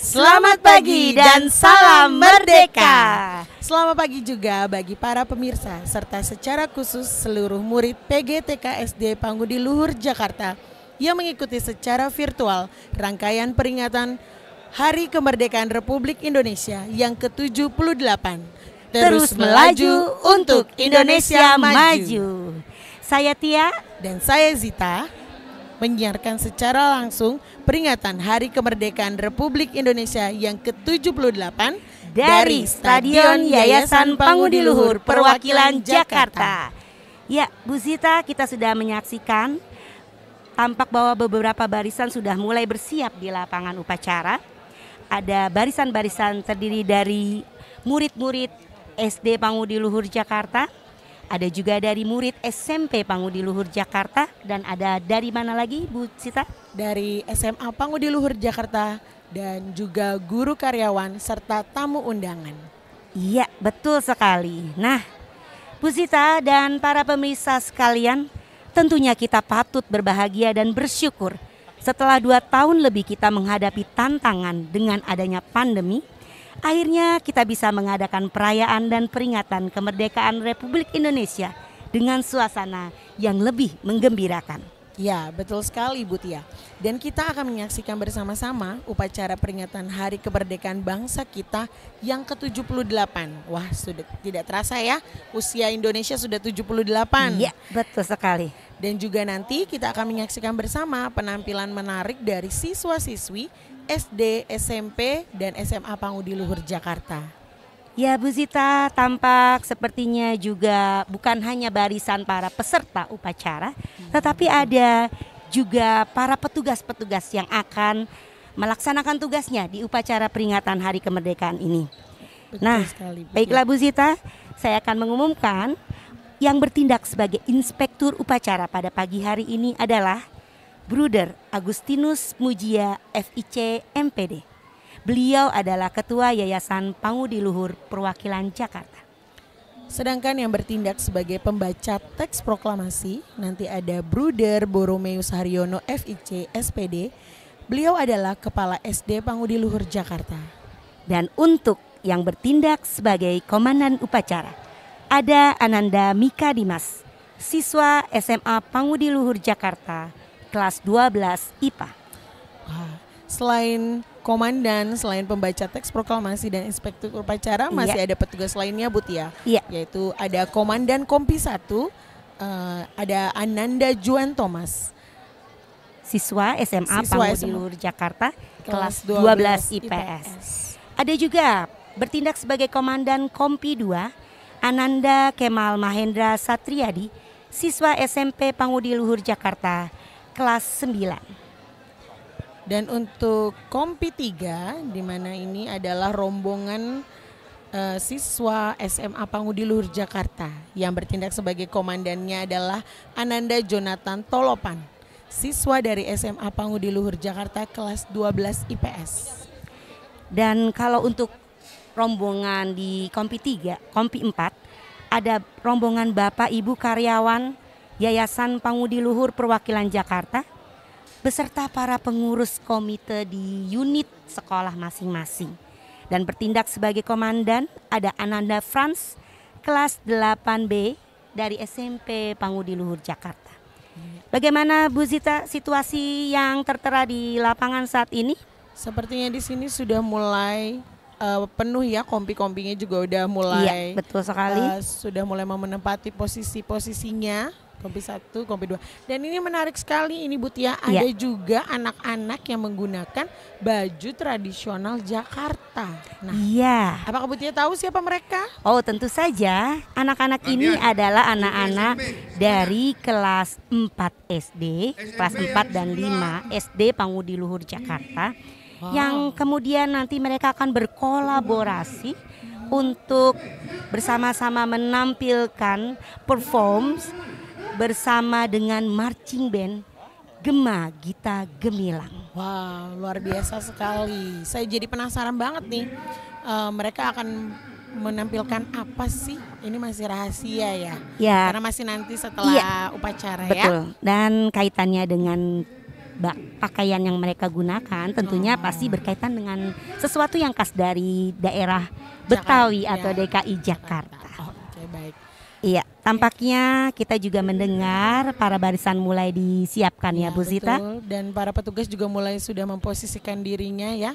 Selamat pagi dan salam merdeka. Selamat pagi juga bagi para pemirsa serta secara khusus seluruh murid PGTK SD Pangudi Luhur Jakarta yang mengikuti secara virtual rangkaian peringatan Hari Kemerdekaan Republik Indonesia yang ke-78. Terus melaju untuk Indonesia maju. Saya Tia dan saya Zita menyiarkan secara langsung peringatan Hari Kemerdekaan Republik Indonesia yang ke-78 dari Stadion Yayasan Pangudi Luhur Perwakilan Jakarta. Ya, Bu Zita, kita sudah menyaksikan tampak bahwa beberapa barisan sudah mulai bersiap di lapangan upacara. Ada barisan-barisan terdiri dari murid-murid SD Pangudi Luhur Jakarta, ada juga dari murid SMP Pangudi Luhur Jakarta, dan ada dari mana lagi Bu Zita? Dari SMA Pangudi Luhur Jakarta dan juga guru karyawan serta tamu undangan. Iya, betul sekali. Nah, Bu Zita dan para pemirsa sekalian, tentunya kita patut berbahagia dan bersyukur setelah 2 tahun lebih kita menghadapi tantangan dengan adanya pandemi. Akhirnya kita bisa mengadakan perayaan dan peringatan kemerdekaan Republik Indonesia dengan suasana yang lebih menggembirakan. Ya, betul sekali Bu Tia. Dan kita akan menyaksikan bersama-sama upacara peringatan Hari Kemerdekaan Bangsa kita yang ke-78. Wah, sudah tidak terasa ya, usia Indonesia sudah 78. Iya, betul sekali. Dan juga nanti kita akan menyaksikan bersama penampilan menarik dari siswa-siswi SD, SMP, dan SMA Pangudi Luhur Jakarta. Ya Bu Zita, tampak sepertinya juga bukan hanya barisan para peserta upacara, tetapi ada juga para petugas-petugas yang akan melaksanakan tugasnya di upacara peringatan Hari Kemerdekaan ini. Betul Nah, sekali, Bu. baiklah Bu Zita, saya akan mengumumkan yang bertindak sebagai inspektur upacara pada pagi hari ini adalah Bruder Agustinus Mujia FIC MPD. Beliau adalah Ketua Yayasan Pangudi Luhur Perwakilan Jakarta. Sedangkan yang bertindak sebagai pembaca teks proklamasi nanti ada Bruder Boromeus Haryono FIC SPD. Beliau adalah Kepala SD Pangudi Luhur Jakarta. Dan untuk yang bertindak sebagai komandan upacara ada Ananda Mika Dimas, siswa SMA Pangudi Luhur Jakarta, kelas 12 IPA. Wah, selain komandan, selain pembaca teks proklamasi dan inspektur upacara, masih ada petugas lainnya Bu Tia. Iya. Yaitu ada Komandan Kompi 1, ada Ananda Juan Thomas, Siswa SMA Pangudi Luhur Jakarta, kelas 12 IPS. Ada juga bertindak sebagai komandan Kompi 2, Ananda Kemal Mahendra Satriadi, siswa SMP Pangudi Luhur Jakarta, kelas 9. Dan untuk Kompi 3, di mana ini adalah rombongan siswa SMA Pangudi Luhur Jakarta. Yang bertindak sebagai komandannya adalah Ananda Jonathan Tolopan, siswa dari SMA Pangudi Luhur Jakarta kelas 12 IPS. Dan kalau untuk rombongan di Kompi 3, Kompi 4, ada rombongan Bapak Ibu karyawan Yayasan Pangudi Luhur Perwakilan Jakarta beserta para pengurus komite di unit sekolah masing-masing. Dan bertindak sebagai komandan ada Ananda Franz, kelas 8B dari SMP Pangudi Luhur Jakarta. Bagaimana Bu Zita situasi yang tertera di lapangan saat ini? Sepertinya di sini sudah mulai penuh ya, kompi-kompinya juga udah mulai. Iya, betul sekali. Sudah mulai menempati posisi-posisinya. Kompi 1, Kompi 2. Dan ini menarik sekali ini Bu Tia, ada juga anak-anak yang menggunakan baju tradisional Jakarta. Nah, iya. apakah Bu Tia tahu siapa mereka? Oh, tentu saja. Anak-anak ini adalah anak-anak dari kelas 4 SD, kelas 4 dan 5 SD Pangudi Luhur Jakarta. Yang kemudian nanti mereka akan berkolaborasi untuk bersama-sama menampilkan performance bersama dengan marching band Gema Gita Gemilang. Wow, luar biasa sekali. Saya jadi penasaran banget nih, mereka akan menampilkan apa sih? Ini masih rahasia ya? Ya. Karena masih nanti setelah upacara. Betul. Ya. Dan kaitannya dengan pakaian yang mereka gunakan tentunya pasti berkaitan dengan sesuatu yang khas dari daerah Betawi atau DKI Jakarta. Oke, baik. Iya, tampaknya kita juga mendengar para barisan mulai disiapkan ya Bu Zita. Betul. Dan para petugas juga mulai sudah memposisikan dirinya ya.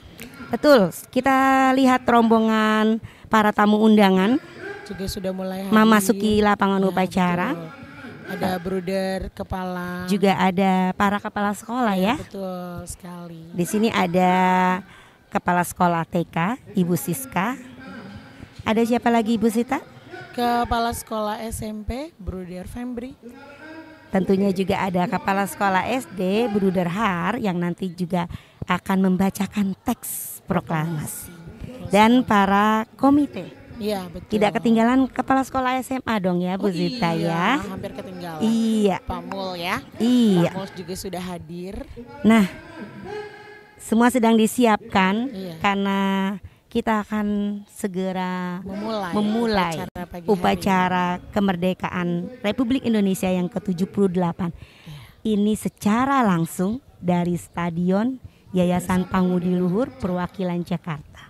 Betul, kita lihat rombongan para tamu undangan Juga sudah mulai hadir. memasuki lapangan Ya, upacara. betul. Ada bruder kepala. Juga ada para kepala sekolah ya. Betul sekali. Di sini ada kepala sekolah TK, Ibu Siska. Ada siapa lagi Ibu Sita? Kepala sekolah SMP, Bruder Fembri. Tentunya juga ada kepala sekolah SD, Bruder Har, yang nanti juga akan membacakan teks proklamasi. Dan para komite. Iya, betul. Tidak ketinggalan kepala sekolah SMA dong ya Bu Zita iya, ya. hampir ketinggalan. Iya. Pak Mul ya. Iya. Pak Mul juga sudah hadir. Nah, semua sedang disiapkan Iya. karena kita akan segera memulai upacara kemerdekaan Republik Indonesia yang ke-78. Ini secara langsung dari Stadion Yayasan Pangudi Luhur Perwakilan Jakarta.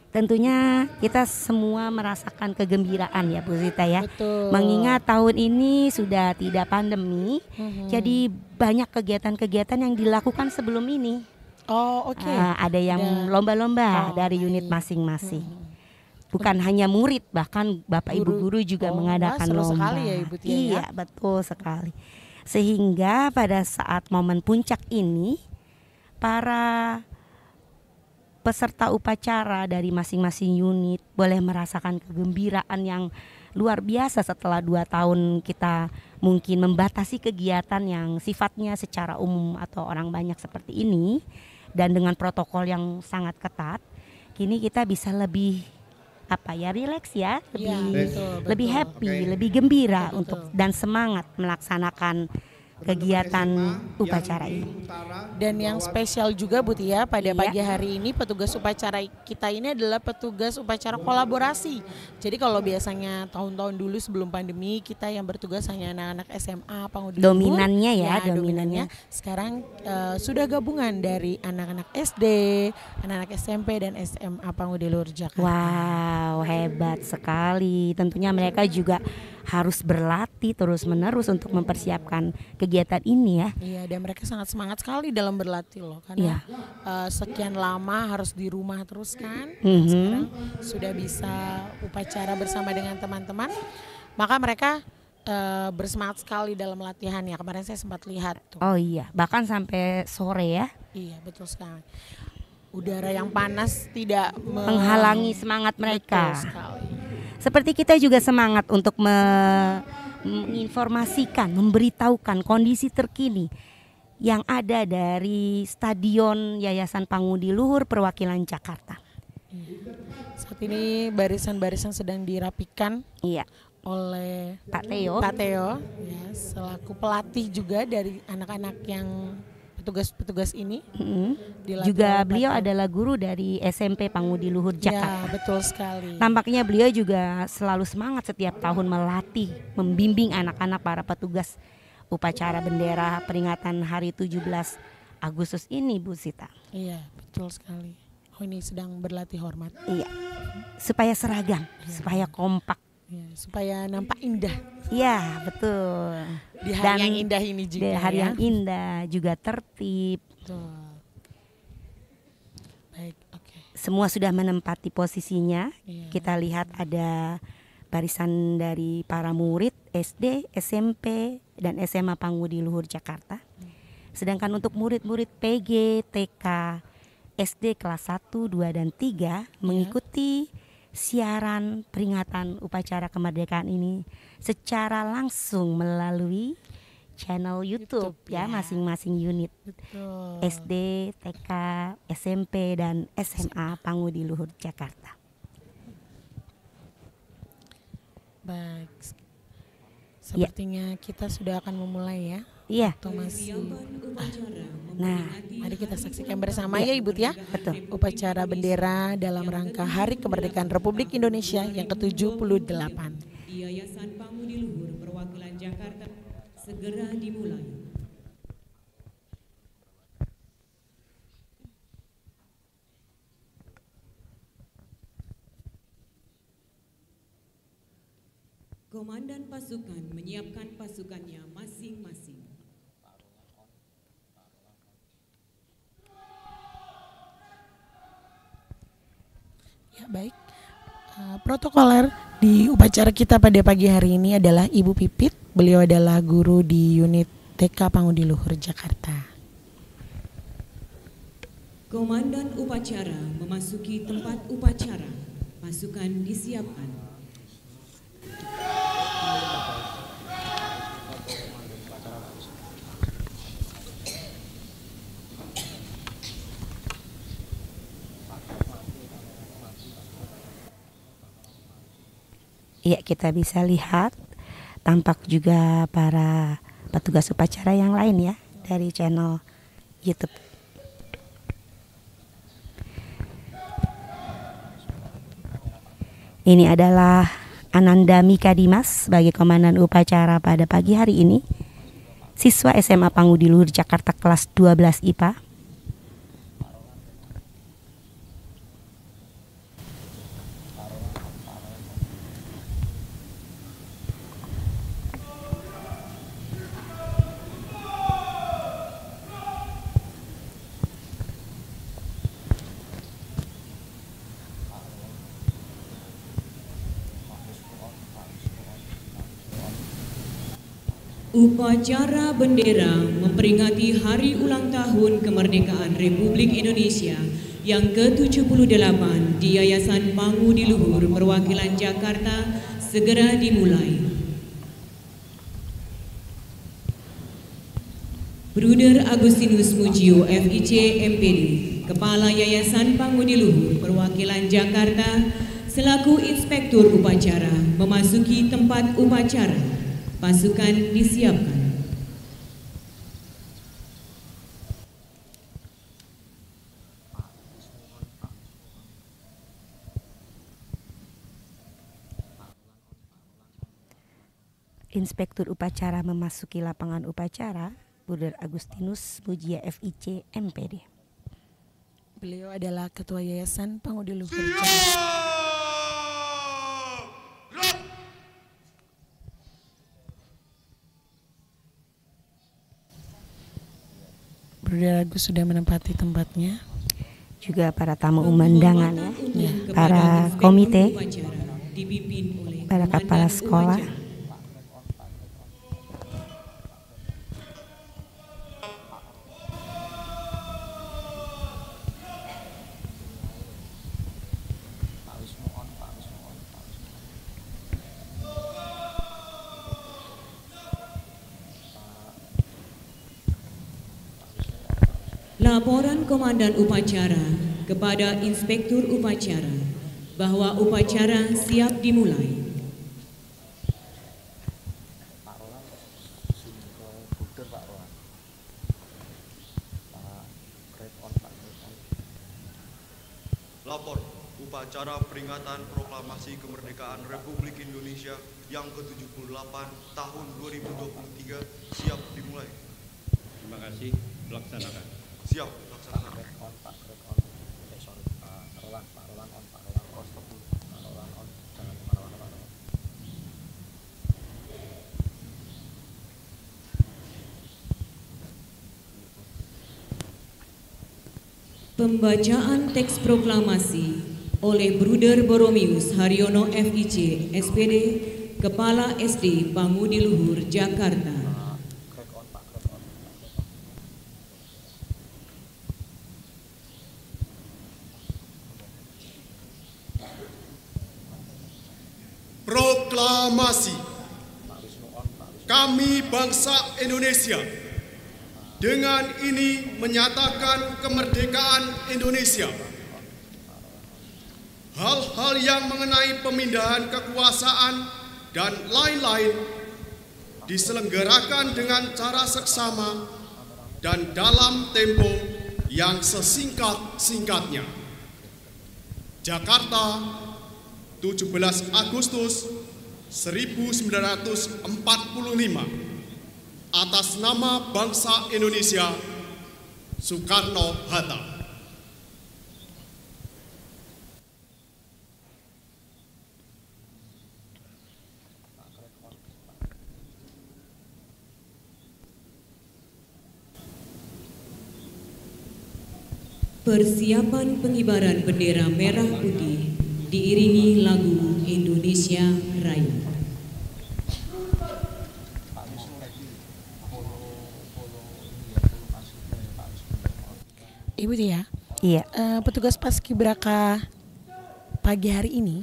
Tentunya kita semua merasakan kegembiraan ya Bu Zita ya. Betul. Mengingat tahun ini sudah tidak pandemi, jadi banyak kegiatan-kegiatan yang dilakukan sebelum ini. Oh, oke. Ada yang lomba-lomba dari unit masing-masing. Bukan hanya murid, bahkan Bapak Ibu guru juga mengadakan seru lomba. sekali ya, Ibu Tia, Iya, betul sekali. Sehingga pada saat momen puncak ini, para peserta upacara dari masing-masing unit boleh merasakan kegembiraan yang luar biasa setelah 2 tahun kita mungkin membatasi kegiatan yang sifatnya secara umum atau orang banyak seperti ini. Dan dengan protokol yang sangat ketat, kini kita bisa lebih rileks ya, lebih happy, lebih gembira untuk dan semangat melaksanakan kegiatan upacara ini. Dan yang spesial juga Bu Tia, pada pagi hari ini petugas upacara kita ini adalah petugas upacara kolaborasi. Jadi kalau biasanya tahun-tahun dulu sebelum pandemi kita yang bertugas hanya anak-anak SMA Pangudi Luhur. Dominannya ya, dominannya. Sekarang sudah gabungan dari anak-anak SD, anak-anak SMP dan SMA Pangudi Luhur Jakarta. Wow, hebat sekali. Tentunya mereka juga harus berlatih terus-menerus untuk mempersiapkan kegiatan ini ya. Iya, dan mereka sangat semangat sekali dalam berlatih loh, karena sekian lama harus di rumah terus kan. Sekarang sudah bisa upacara bersama dengan teman-teman, maka mereka bersemangat sekali dalam latihannya. Kemarin saya sempat lihat tuh. Oh iya, bahkan sampai sore ya. Iya, betul sekali. Udara yang panas tidak menghalangi semangat mereka. Betul sekali. Seperti kita juga semangat untuk menginformasikan, memberitahukan kondisi terkini yang ada dari Stadion Yayasan Pangudi Luhur Perwakilan Jakarta. Saat ini barisan-barisan sedang dirapikan oleh Pak Theo ya, selaku pelatih juga dari anak-anak yang petugas-petugas ini. Juga beliau adalah guru dari SMP Pangudi Luhur Jakarta. Ya, betul sekali. Tampaknya beliau juga selalu semangat setiap tahun melatih, membimbing anak-anak para petugas upacara bendera peringatan hari 17 Agustus ini Bu Sita. Iya, betul sekali. Oh, ini sedang berlatih hormat. Iya. Supaya seragam, supaya kompak. Ya, supaya nampak indah. Iya, betul. Di hari yang indah ini juga. Di hari yang indah juga tertib. Betul. Baik, oke. Semua sudah menempati posisinya. Kita lihat ada barisan dari para murid SD, SMP, dan SMA Pangudi Luhur Jakarta. Sedangkan untuk murid-murid PG, TK, SD kelas 1, 2, dan 3 mengikuti siaran peringatan upacara kemerdekaan ini secara langsung melalui channel YouTube ya masing-masing unit. Betul. SD, TK, SMP, dan SMA Pangudi Luhur Jakarta. Baik. Sepertinya kita sudah akan memulai ya. Iya. Nah, mari kita saksikan bersama ya Ibu Tia. Betul. Upacara bendera dalam rangka Hari Kemerdekaan Republik Indonesia yang ke-78. Yayasan Pangudi Luhur Perwakilan Jakarta segera dimulai. Komandan pasukan menyiapkan pasukannya masing-masing. Ya, baik. Protokoler di upacara kita pada pagi hari ini adalah Ibu Pipit. Beliau adalah guru di unit TK Pangudi Luhur, Jakarta. Komandan upacara memasuki tempat upacara. Pasukan disiapkan. Ya, kita bisa lihat tampak juga para petugas upacara yang lain ya dari channel YouTube. Ini adalah Ananda Mika Dimas sebagai komandan upacara pada pagi hari ini. Siswa SMA Pangudi Luhur Jakarta kelas 12 IPA. Upacara bendera memperingati hari ulang tahun kemerdekaan Republik Indonesia yang ke-78 di Yayasan Pangudi Luhur Perwakilan Jakarta segera dimulai. Bruder Agustinus Mujio FIC MPD, Kepala Yayasan Pangudi Luhur Perwakilan Jakarta selaku Inspektur Upacara memasuki tempat upacara. Pasukan disiapkan. Inspektur upacara memasuki lapangan upacara, Bruder Agustinus Mujia FIC MPD. Beliau adalah Ketua Yayasan Pangudi Luhur Jakarta. Bruder Agus sudah menempati tempatnya. Juga para tamu undangan ya, para komite, para kepala sekolah. Laporan Komandan Upacara kepada Inspektur Upacara bahwa upacara siap dimulai. Lapor upacara peringatan proklamasi kemerdekaan Republik Indonesia yang ke-78 tahun 2023 siap dimulai. Terima kasih, laksanakan. Siap, laksanakan. Pembacaan teks proklamasi oleh Bruder Boromius Haryono FIC SPD, Kepala SD Pangudi Luhur Jakarta. Proklamasi. Kami bangsa Indonesia dengan ini menyatakan kemerdekaan Indonesia. Hal-hal yang mengenai pemindahan kekuasaan dan lain-lain diselenggarakan dengan cara seksama dan dalam tempo yang sesingkat-singkatnya. Jakarta, 17 Agustus 1945. Atas nama bangsa Indonesia, Soekarno-Hatta. Persiapan pengibaran bendera merah putih diiringi lagu Indonesia Raya. Ibu Tia, Iya. petugas Paskibraka pagi hari ini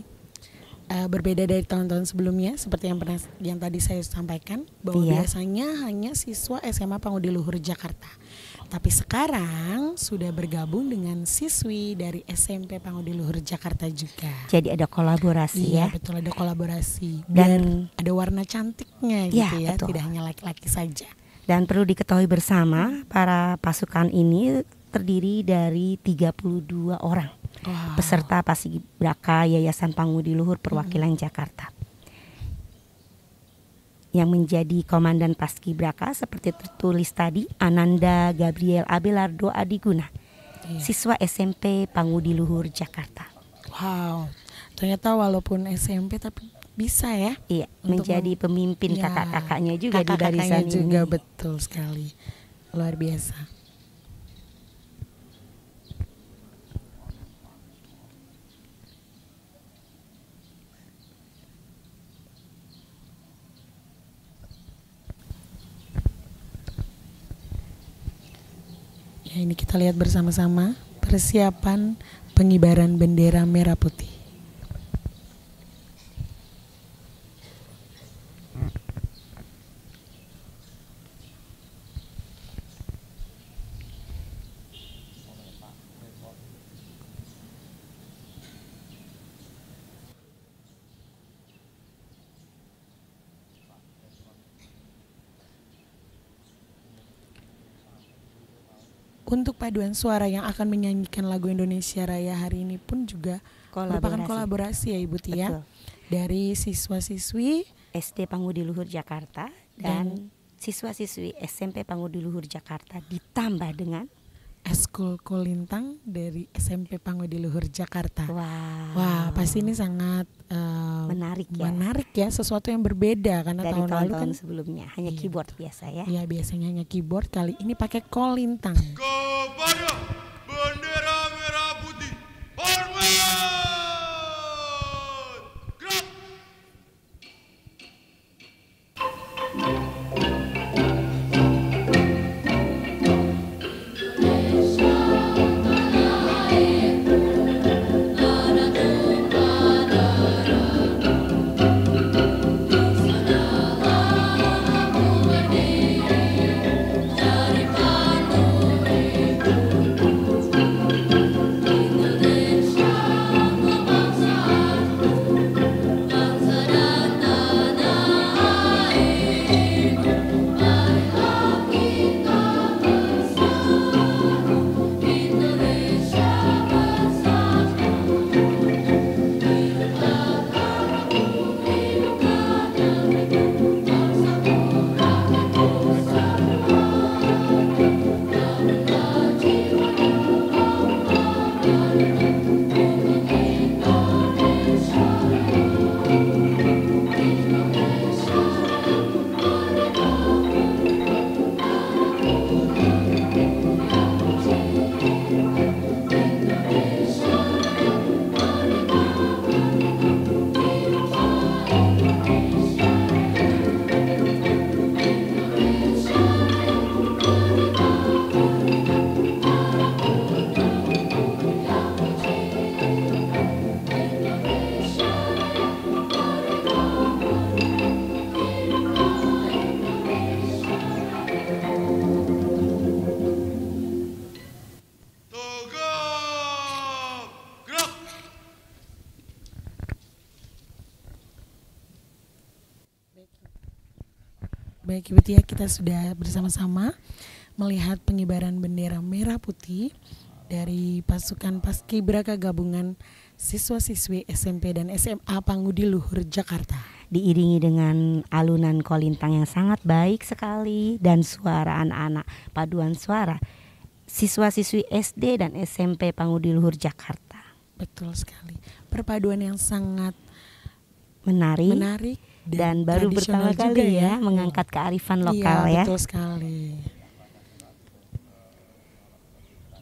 berbeda dari tahun-tahun sebelumnya, seperti yang tadi saya sampaikan bahwa Iya. biasanya hanya siswa SMA Pangudi Luhur Jakarta. Tapi sekarang sudah bergabung dengan siswi dari SMP Pangudi Luhur Jakarta juga. Jadi ada kolaborasi Iya, ya. betul, ada kolaborasi. Dan- Biar ada warna cantiknya Iya, gitu ya, betul. tidak hanya laki-laki saja. Dan perlu diketahui bersama, para pasukan ini terdiri dari 32 orang. Wow. Peserta Paskibraka Yayasan Pangudi Luhur Perwakilan Jakarta. Yang menjadi komandan Paskibraka seperti tertulis tadi, Ananda Gabriel Abelardo Adiguna, Iya. siswa SMP Pangudi Luhur Jakarta. Wow, ternyata walaupun SMP tapi bisa ya. Iya, Untuk menjadi pemimpin Ya, kakak-kakaknya juga di kakak-kakaknya barisan juga, ini. betul sekali, luar biasa. Ya, ini kita lihat bersama-sama persiapan pengibaran bendera merah putih. Untuk paduan suara yang akan menyanyikan lagu Indonesia Raya hari ini pun juga merupakan kolaborasi ya Ibu Tia. Betul. Dari siswa-siswi SD Pangudi Luhur Jakarta dan siswa-siswi SMP Pangudi Luhur Jakarta ditambah dengan Eskul Kolintang dari SMP Pangudi Luhur Jakarta. wow, Wah, pasti ini sangat menarik ya. menarik ya, sesuatu yang berbeda karena Dari tahun lalu kan tahun-tahun sebelumnya hanya Iya, keyboard biasa ya. ya biasanya hanya keyboard, kali ini pakai kolintang. Kepada bendera merah putih, hormat! Gerak! Tegap! Gerak! Baik Ibu Tia, kita sudah bersama-sama melihat pengibaran bendera merah putih dari pasukan Paskibraka gabungan siswa-siswi SMP dan SMA Pangudi Luhur Jakarta. Diiringi dengan alunan kolintang yang sangat baik sekali dan suara anak-anak, paduan suara siswa-siswi SD dan SMP Pangudi Luhur Jakarta. Betul sekali. Perpaduan yang sangat Menarik dan baru pertama tradisional juga kali ya mengangkat kearifan lokal iya, ya. betul sekali.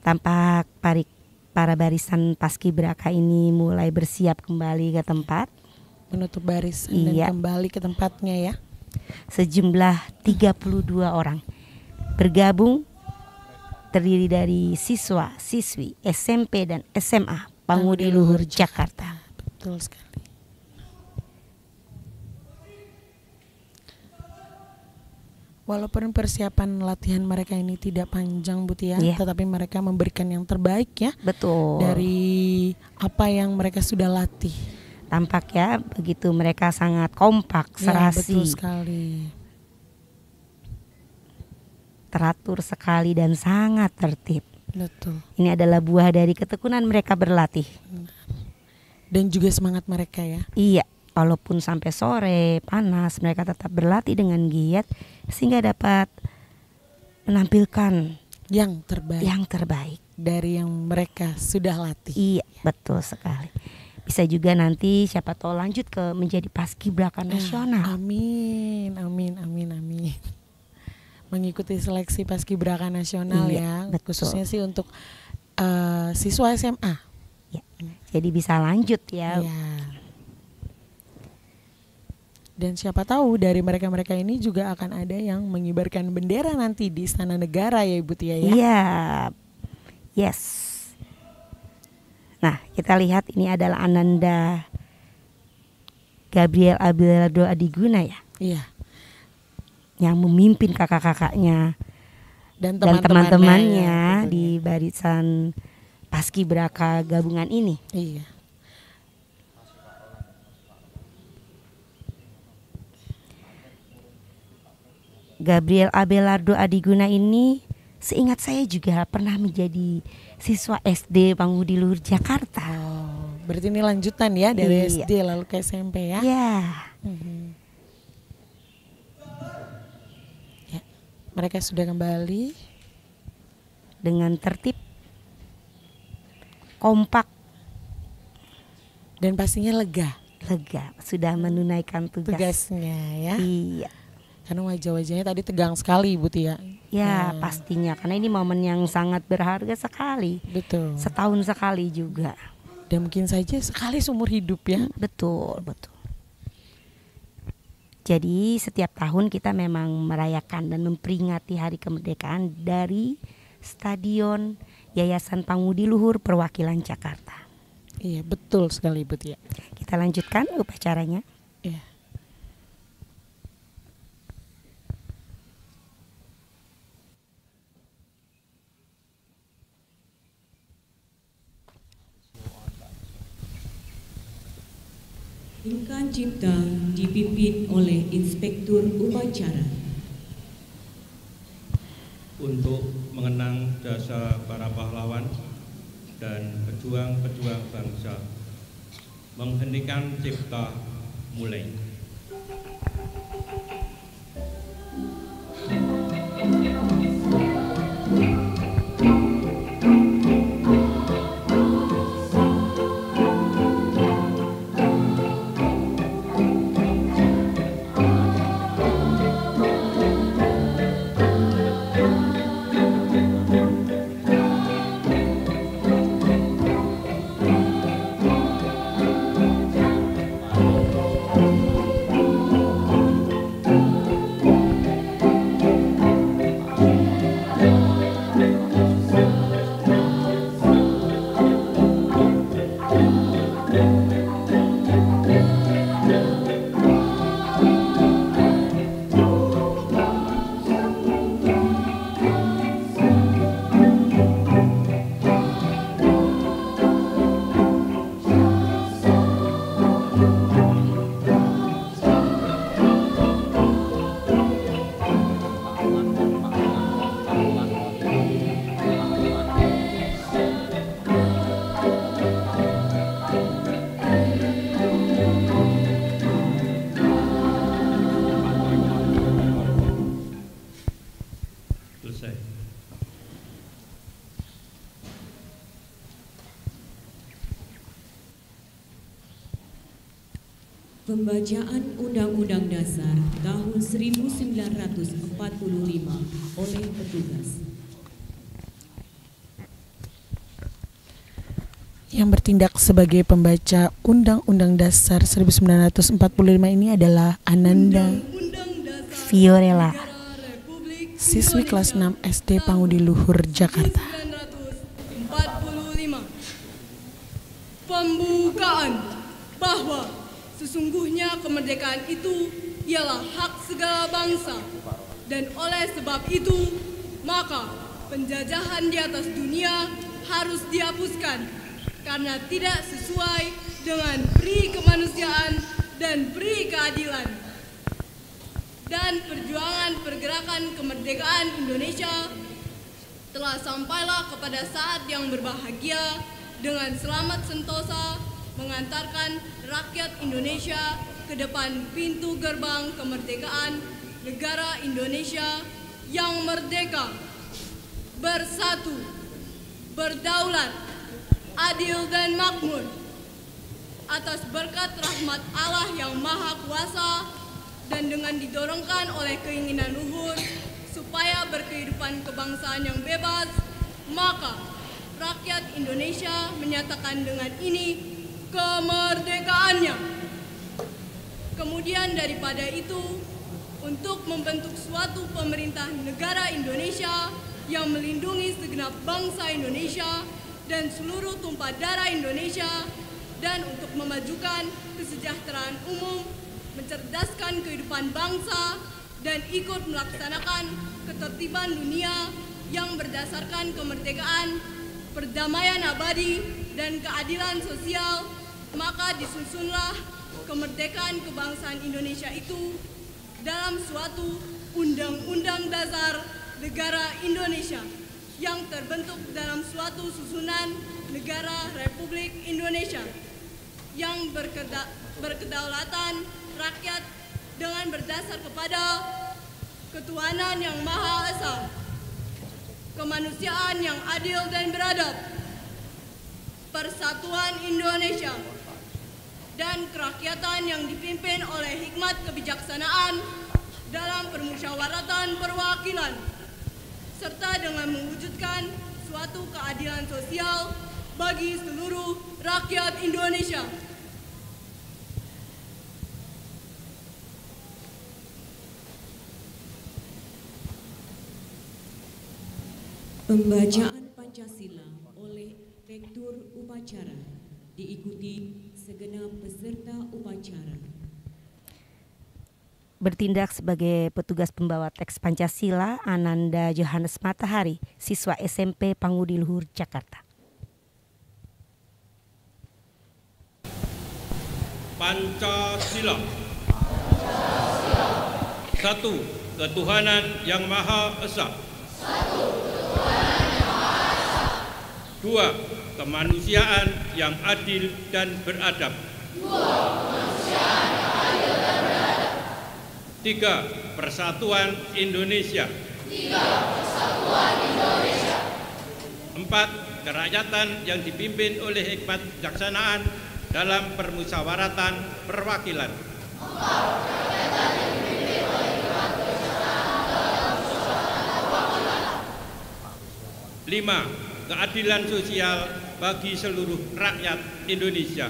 Tampak para barisan paskibraka ini mulai bersiap kembali ke tempat. Menutup barisan Iya. dan kembali ke tempatnya ya. Sejumlah 32 orang bergabung, terdiri dari siswa, siswi SMP dan SMA Pangudi Luhur Jakarta. Betul sekali. Walaupun persiapan latihan mereka ini tidak panjang Bu Tia, Iya. tetapi mereka memberikan yang terbaik ya Betul. dari apa yang mereka sudah latih. Tampak ya begitu mereka sangat kompak, Ya, betul serasi, sekali. teratur sekali dan sangat tertib. Betul. Ini adalah buah dari ketekunan mereka berlatih. Dan juga semangat mereka ya. Iya, walaupun sampai sore panas, mereka tetap berlatih dengan giat sehingga dapat menampilkan Yang terbaik yang terbaik. dari yang mereka sudah latih. Iya, betul sekali. Bisa juga nanti siapa tahu lanjut ke menjadi paskibraka nasional. Amin, amin, amin, amin. Mengikuti seleksi paskibraka nasional Iya, ya, betul. khususnya sih untuk siswa SMA. Ya, jadi bisa lanjut ya. Ya. Dan siapa tahu dari mereka-mereka ini juga akan ada yang mengibarkan bendera nanti di Istana Negara ya Ibu Tia ya. Iya. Yes. Nah, kita lihat ini adalah Ananda Gabriel Abelardo Adiguna ya, Iya. yang memimpin kakak-kakaknya Dan dan teman-temannya ya, di barisan paskibraka gabungan ini. Iya. Gabriel Abelardo Adiguna ini seingat saya juga pernah menjadi siswa SD Pangudi Luhur Jakarta. Oh, berarti ini lanjutan ya dari Iya. SD lalu ke SMP ya. Ya, Ya. Mereka sudah kembali. dengan tertib, kompak, Dan pastinya lega lega, sudah menunaikan tugas. tugasnya ya. Iya, Karena wajah-wajahnya tadi tegang sekali Ibu Tia. ya Nah, pastinya karena ini momen yang sangat berharga sekali. Betul. Setahun sekali juga. Dan mungkin saja sekali seumur hidup ya. Betul, betul. Jadi setiap tahun kita memang merayakan dan memperingati Hari Kemerdekaan dari Stadion Yayasan Pangudi Luhur Perwakilan Jakarta. Iya, betul sekali Ibu Tia. Kita lanjutkan upacaranya. Iya. Inkan Cipta dipimpin oleh Inspektur Upacara. Untuk mengenang jasa para pahlawan dan pejuang-pejuang bangsa, menghentikan cipta mulai. Selesai. Pembacaan Undang-Undang Dasar tahun 1945 oleh petugas. Yang bertindak sebagai pembaca Undang-Undang Dasar 1945 ini adalah Ananda Fiorella, siswi kelas 6 SD Pangudi Luhur, Jakarta. 1945. Pembukaan bahwa sesungguhnya kemerdekaan itu ialah hak segala bangsa, dan oleh sebab itu maka penjajahan di atas dunia harus dihapuskan karena tidak sesuai dengan pri kemanusiaan dan pri keadilan. Dan perjuangan pergerakan kemerdekaan Indonesia telah sampailah kepada saat yang berbahagia dengan selamat sentosa mengantarkan rakyat Indonesia ke depan pintu gerbang kemerdekaan negara Indonesia yang merdeka, bersatu, berdaulat, adil dan makmur, atas berkat rahmat Allah yang Maha Kuasa dan dengan didorongkan oleh keinginan luhur supaya berkehidupan kebangsaan yang bebas, maka rakyat Indonesia menyatakan dengan ini kemerdekaannya. Kemudian daripada itu, untuk membentuk suatu pemerintah negara Indonesia yang melindungi segenap bangsa Indonesia dan seluruh tumpah darah Indonesia, dan untuk memajukan kesejahteraan umum, mencerdaskan kehidupan bangsa, dan ikut melaksanakan ketertiban dunia yang berdasarkan kemerdekaan, perdamaian abadi, dan keadilan sosial, maka disusunlah kemerdekaan kebangsaan Indonesia itu dalam suatu Undang-Undang Dasar Negara Indonesia yang terbentuk dalam suatu susunan negara Republik Indonesia yang berkedaulatan rakyat dengan berdasar kepada ketuhanan yang Maha Esa, kemanusiaan yang adil dan beradab, persatuan Indonesia, dan kerakyatan yang dipimpin oleh hikmat kebijaksanaan dalam permusyawaratan perwakilan, serta dengan mewujudkan suatu keadilan sosial bagi seluruh rakyat Indonesia. Pembacaan Pancasila oleh Rektur Upacara diikuti segenap peserta upacara. bertindak sebagai petugas pembawa teks Pancasila Ananda Johannes Matahari, siswa SMP Pangudi Luhur, Jakarta. Pancasila. Satu, ketuhanan yang Maha Esa. Dua, kemanusiaan yang adil dan beradab. Tiga, persatuan Indonesia. Empat, kerakyatan yang dipimpin oleh hikmat kebijaksanaan dalam permusyawaratan perwakilan. Lima, keadilan sosial bagi seluruh rakyat Indonesia.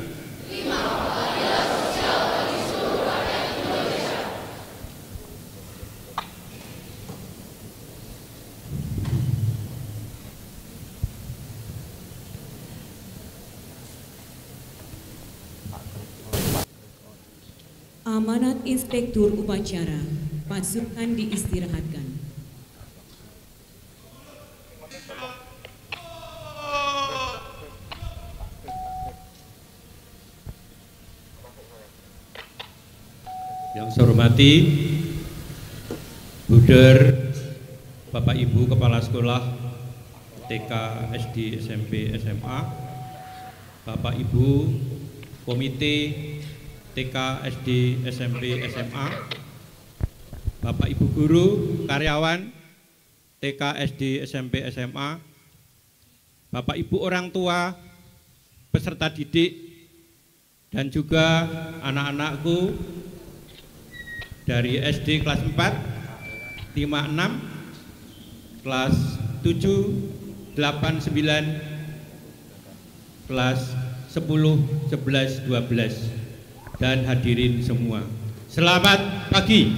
Amanat Inspektur Upacara, pasukan diistirahatkan. Yang saya hormati Bruder, Bapak Ibu Kepala Sekolah TK, SD, SMP, SMA, Bapak Ibu Komite TK, SD, SMP, SMA, Bapak Ibu Guru, karyawan TK, SD, SMP, SMA, Bapak Ibu orang tua, peserta didik, dan juga anak-anakku dari SD kelas 4, 5, 6, kelas 7, 8, 9, kelas 10, 11, 12 dan hadirin semua. Selamat pagi.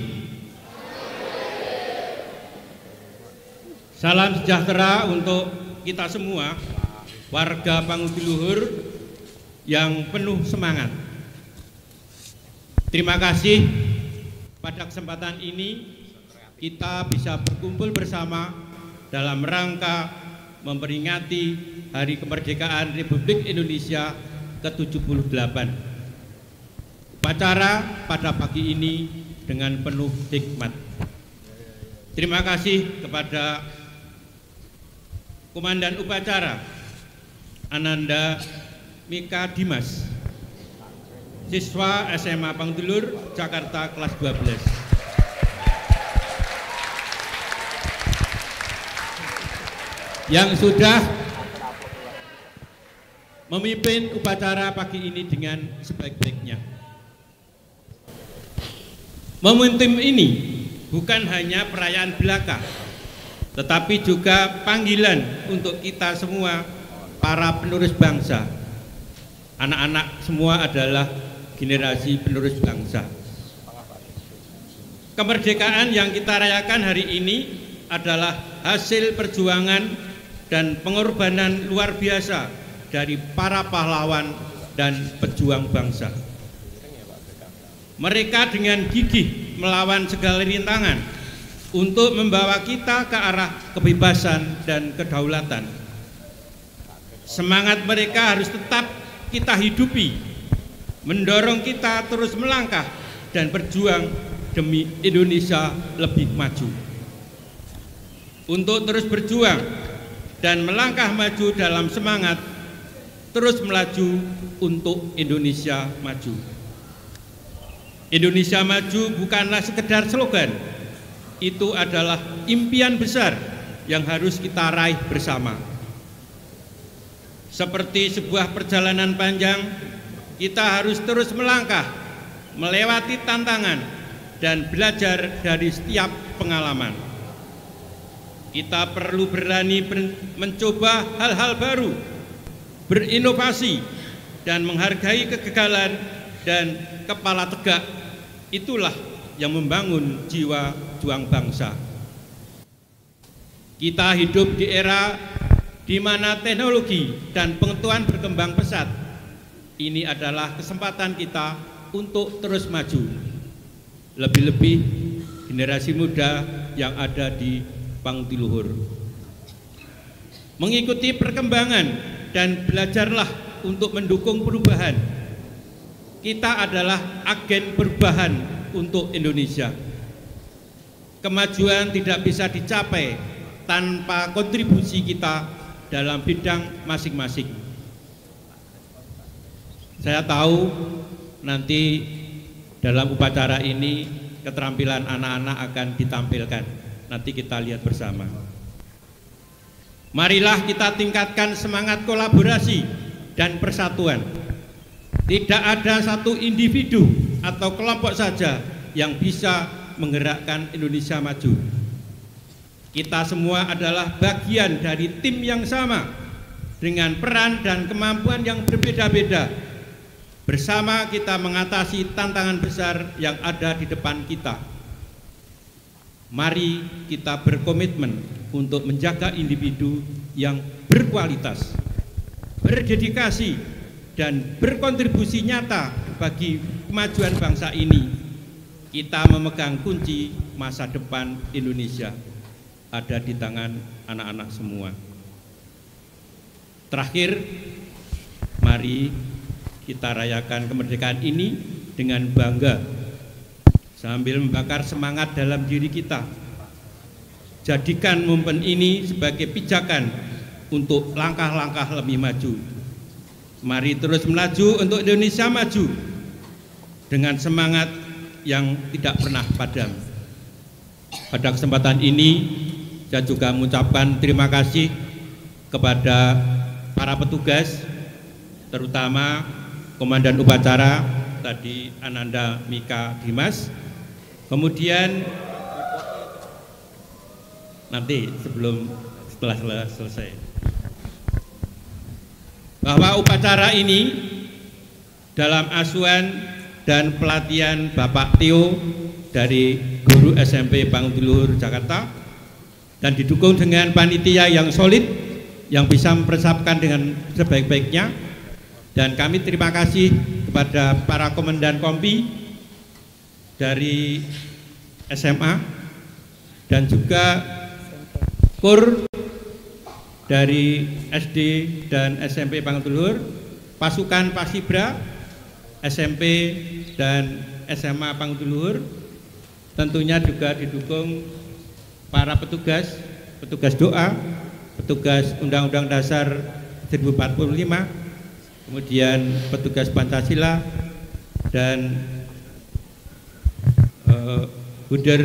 Salam sejahtera untuk kita semua, warga Pangudi Luhur yang penuh semangat. Terima kasih pada kesempatan ini kita bisa berkumpul bersama dalam rangka memperingati Hari Kemerdekaan Republik Indonesia ke-78. Upacara pada pagi ini dengan penuh hikmat. Terima kasih kepada Komandan Upacara Ananda Mika Dimas, siswa SMA Pangudi Luhur Jakarta kelas 12. Yang sudah memimpin upacara pagi ini dengan sebaik-baiknya. Momentum ini bukan hanya perayaan belaka, tetapi juga panggilan untuk kita semua, para penerus bangsa. Anak-anak semua adalah generasi penerus bangsa. Kemerdekaan yang kita rayakan hari ini adalah hasil perjuangan dan pengorbanan luar biasa dari para pahlawan dan pejuang bangsa. Mereka dengan gigih melawan segala rintangan untuk membawa kita ke arah kebebasan dan kedaulatan. Semangat mereka harus tetap kita hidupi, mendorong kita terus melangkah dan berjuang demi Indonesia lebih maju. Untuk terus berjuang dan melangkah maju dalam semangat terus melaju untuk Indonesia maju. Indonesia maju bukanlah sekedar slogan, itu adalah impian besar yang harus kita raih bersama. Seperti sebuah perjalanan panjang, kita harus terus melangkah, melewati tantangan, dan belajar dari setiap pengalaman. Kita perlu berani mencoba hal-hal baru, berinovasi, dan menghargai kegagalan dan kepala tegak. Itulah yang membangun jiwa juang bangsa. Kita hidup di era di mana teknologi dan pengetahuan berkembang pesat. Ini adalah kesempatan kita untuk terus maju. Lebih-lebih generasi muda yang ada di Pangudi Luhur. Mengikuti perkembangan dan belajarlah untuk mendukung perubahan. Kita adalah agen perubahan untuk Indonesia. Kemajuan tidak bisa dicapai tanpa kontribusi kita dalam bidang masing-masing. Saya tahu nanti dalam upacara ini keterampilan anak-anak akan ditampilkan. Nanti kita lihat bersama. Marilah kita tingkatkan semangat kolaborasi dan persatuan. Tidak ada satu individu atau kelompok saja yang bisa menggerakkan Indonesia maju. Kita semua adalah bagian dari tim yang sama dengan peran dan kemampuan yang berbeda-beda. Bersama kita mengatasi tantangan besar yang ada di depan kita. Mari kita berkomitmen untuk menjaga individu yang berkualitas, berdedikasi, dan berkontribusi nyata bagi kemajuan bangsa ini. Kita memegang kunci masa depan Indonesia. Ada di tangan anak-anak semua. Terakhir, mari kita rayakan kemerdekaan ini dengan bangga sambil membakar semangat dalam diri kita. Jadikan momen ini sebagai pijakan untuk langkah-langkah lebih maju. Mari terus melaju untuk Indonesia maju dengan semangat yang tidak pernah padam. Pada kesempatan ini saya juga mengucapkan terima kasih kepada para petugas, terutama Komandan Upacara tadi Ananda Mika Dimas. Kemudian nanti setelah selesai bahwa upacara ini dalam asuhan dan pelatihan Bapak Tio dari Guru SMP Pangudiluhur Jakarta dan didukung dengan panitia yang solid yang bisa mempersiapkan dengan sebaik-baiknya, dan kami terima kasih kepada para komandan kompi dari SMA dan juga KUR dari SD dan SMP Pangudiluhur, pasukan Pasibra, SMP dan SMA Pangudiluhur, tentunya juga didukung para petugas doa, petugas Undang-Undang Dasar 1045, kemudian petugas Pancasila dan Buder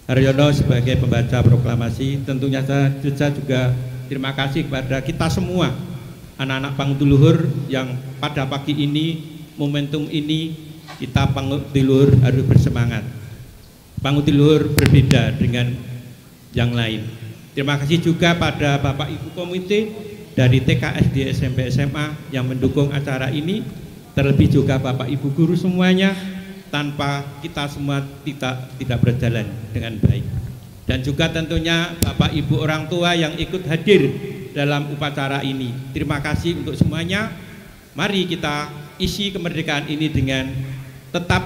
Haryono sebagai pembaca proklamasi. Tentunya saya juga terima kasih kepada kita semua anak-anak Pangudiluhur yang pada pagi ini, momentum ini, kita Pangudiluhur harus bersemangat. Pangudiluhur berbeda dengan yang lain. Terima kasih juga pada Bapak Ibu Komite dari TK, SD, SMP, SMA yang mendukung acara ini, terlebih juga Bapak Ibu guru semuanya. Tanpa kita semua tidak berjalan dengan baik. Dan juga tentunya Bapak Ibu orang tua yang ikut hadir dalam upacara ini. Terima kasih untuk semuanya. Mari kita isi kemerdekaan ini dengan tetap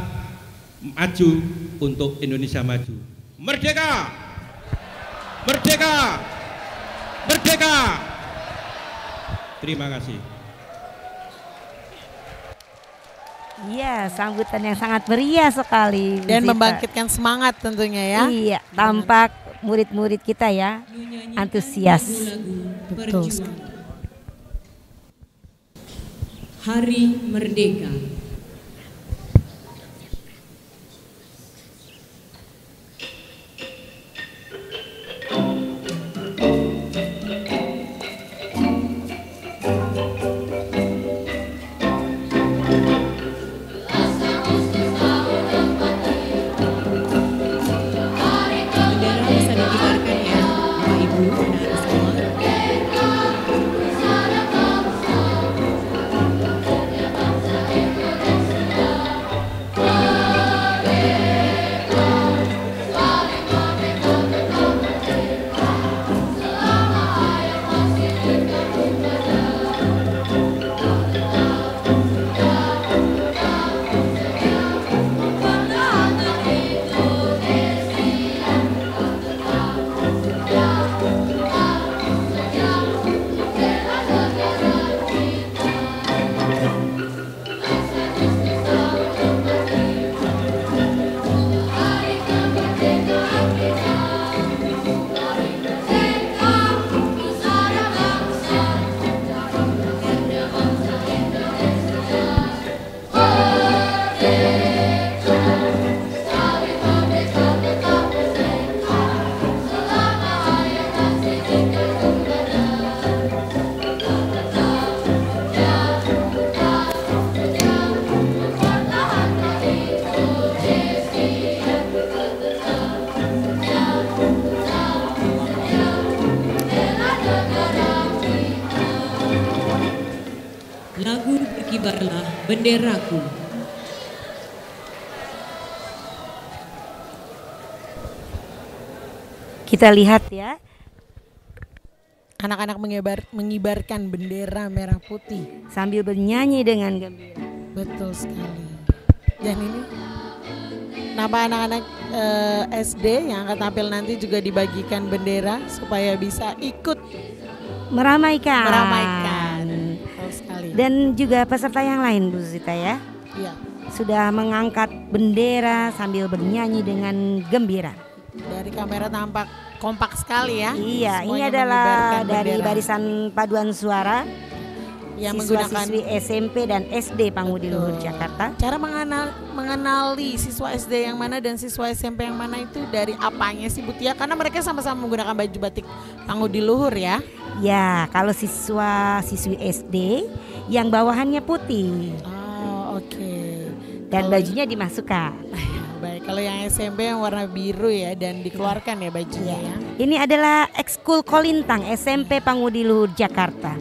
maju untuk Indonesia maju. Merdeka! Merdeka! Merdeka! Terima kasih. Iya, sambutan yang sangat meriah sekali Bu Dan Zita. membangkitkan semangat tentunya ya. Iya, tampak murid-murid kita ya antusias. Betul Perjuangan. sekali. Hari Merdeka. Bendera bisa dikibarkan ya, Bapak Ibu, anak-anak semua. Lagu Berkibarlah Benderaku. Kita lihat ya, Anak-anak mengibarkan bendera merah putih. sambil bernyanyi dengan gembira. Betul sekali. Dan ini nama anak-anak SD yang akan tampil nanti juga dibagikan bendera supaya bisa ikut meramaikan. Betul sekali. Dan juga peserta yang lain Bu Zita ya, Iya. sudah mengangkat bendera sambil bernyanyi dengan gembira. Dari kamera tampak kompak sekali ya. Iya, ini Semuanya adalah mengibarkan dari bendera barisan paduan suara yang menggunakan siswa-siswi SMP dan SD Pangudiluhur Betul. Jakarta. Cara mengenali siswa SD yang mana dan siswa SMP yang mana itu dari apanya sih Bu Tia? Karena mereka sama-sama menggunakan baju batik Pangudiluhur ya. Ya, kalau siswa-siswi SD yang bawahannya putih Oh, oke. dan Kalau- bajunya dimasukkan. Baik, kalau yang SMP yang warna biru ya dan dikeluarkan ya bajunya ya. Ini adalah ekskul Kolintang SMP Pangudiluhur Jakarta.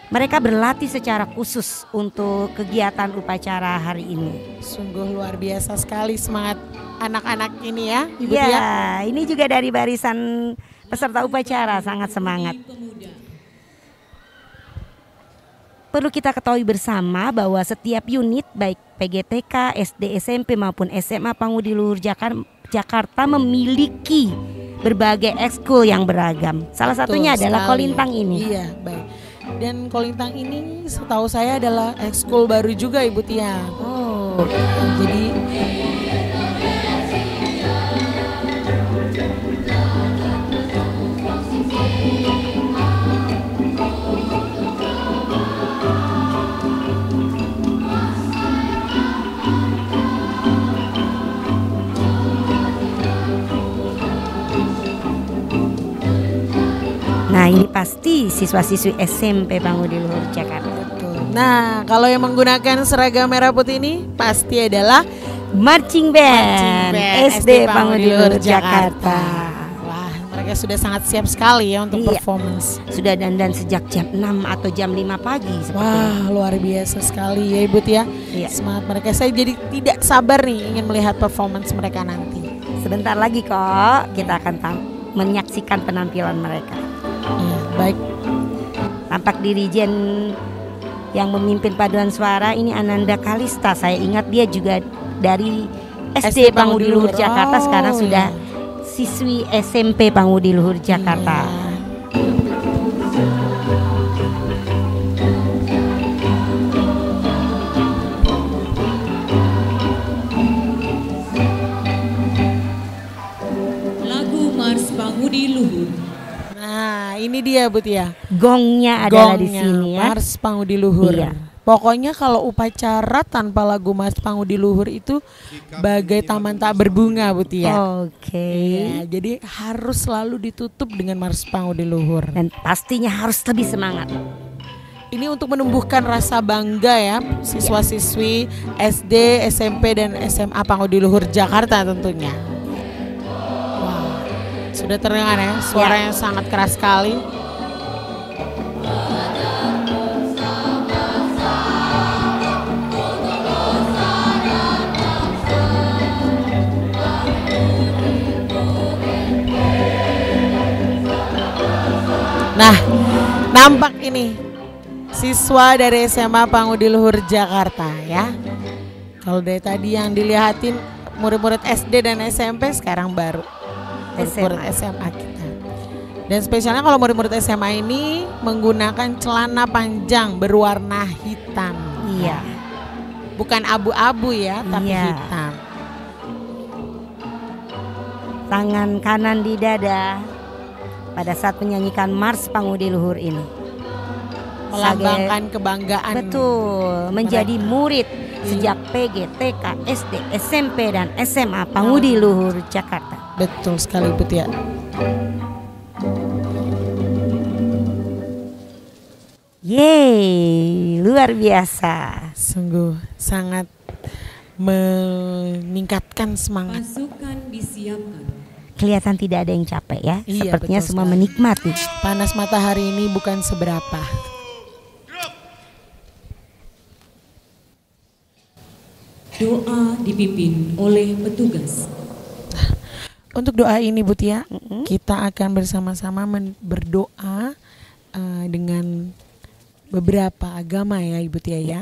Mereka berlatih secara khusus untuk kegiatan upacara hari ini. Sungguh luar biasa sekali semangat anak-anak ini ya, Ibu Ya, Tia. ini juga dari barisan peserta upacara sangat semangat. Perlu kita ketahui bersama bahwa setiap unit baik PGTK, SD, SMP maupun SMA Pangudi Luhur Jakarta memiliki berbagai ekskul yang beragam. Salah satunya Betul adalah sekali. Kolintang ini. Iya, baik. Dan Kolintang ini setahu saya adalah ekskul baru juga Ibu Tia. Oh, Jadi nah ini pasti siswa-siswi SMP Pangudi Luhur Jakarta. betul. Nah, kalau yang menggunakan seragam merah putih ini pasti adalah Marching Band, SD Pangudi Luhur Jakarta. Wah, mereka sudah sangat siap sekali ya untuk Iya. performance. Sudah dandan sejak jam 6 atau jam 5 pagi seperti Wah, luar biasa sekali ya Ibu Tia. Iya. Semangat mereka. Saya jadi tidak sabar nih ingin melihat performance mereka nanti. Sebentar lagi kok kita akan menyaksikan penampilan mereka. Iya, baik. Tampak dirijen yang memimpin paduan suara ini Ananda Kalista. Saya ingat dia juga dari SD Pangudi Luhur Jakarta, sekarang Oh, sudah siswi SMP Pangudi Luhur Jakarta. Iya. Lagu Mars Pangudi Luhur. Nah, ini dia Bu Tia. Gongnya adalah di sini ya. Mars Pangudi Luhur. Iya. Pokoknya kalau upacara tanpa lagu Mars Pangudi Luhur itu bagai taman tak berbunga Bu Tia. Oke. Iya, jadi harus selalu ditutup dengan Mars Pangudi Luhur. Dan pastinya harus lebih semangat. Ini untuk menumbuhkan rasa bangga ya siswa-siswi SD, SMP dan SMA Pangudi Luhur Jakarta tentunya. Wah, sudah terdengar ya suara yang sangat keras sekali. Nah, nampak ini siswa dari SMA Pangudi Luhur Jakarta ya. Kalau dari tadi yang dilihatin murid-murid SD dan SMP, sekarang baru murid SMA kita. Dan spesialnya kalau murid-murid SMA ini menggunakan celana panjang berwarna hitam. Iya. Bukan abu-abu ya, tapi Iya. hitam. Tangan kanan di dada pada saat menyanyikan Mars Pangudi Luhur ini. Melambangkan kebanggaan. Betul, menjadi murid sejak PG, TK, SD, SMP dan SMA Pangudi Luhur Jakarta. Betul sekali Bu Tia. Yeay, luar biasa. Sungguh sangat meningkatkan semangat. Pasukan disiapkan. Kelihatan tidak ada yang capek ya. Iya, Sepertinya betul semua sekali. menikmati. Panas matahari ini bukan seberapa. Doa dipimpin oleh petugas. Untuk doa ini Bu Tia, kita akan bersama-sama berdoa dengan beberapa agama ya Ibu Tia ya.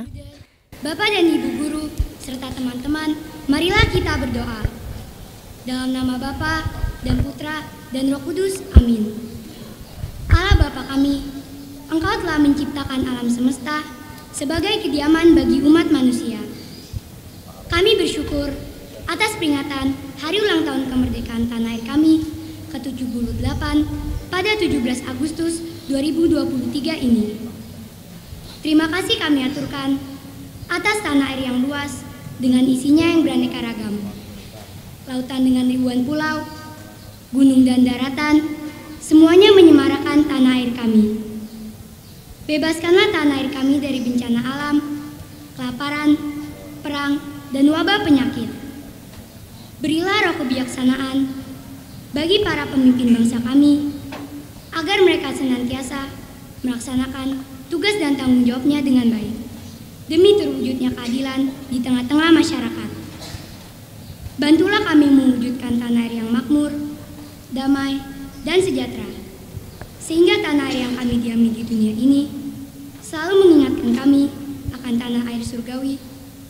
Bapak dan Ibu Guru serta teman-teman, marilah kita berdoa. Dalam nama Bapa dan Putra dan Roh Kudus, amin. Allah Bapa kami, Engkau telah menciptakan alam semesta sebagai kediaman bagi umat manusia. Kami bersyukur atas peringatan Hari Ulang Tahun Kemerdekaan Tanah Air kami ke-78 pada 17 Agustus 2023 ini. Terima kasih kami aturkan atas tanah air yang luas dengan isinya yang beraneka ragam. Lautan dengan ribuan pulau, gunung dan daratan, semuanya menyemarakan tanah air kami. Bebaskanlah tanah air kami dari bencana alam, kelaparan, perang, dan wabah penyakit. Berilah roh kebijaksanaan bagi para pemimpin bangsa kami, agar mereka senantiasa melaksanakan tugas dan tanggung jawabnya dengan baik, demi terwujudnya keadilan di tengah-tengah masyarakat. Bantulah kami mewujudkan tanah air yang makmur, damai, dan sejahtera, sehingga tanah air yang kami diami di dunia ini selalu mengingatkan kami akan tanah air surgawi,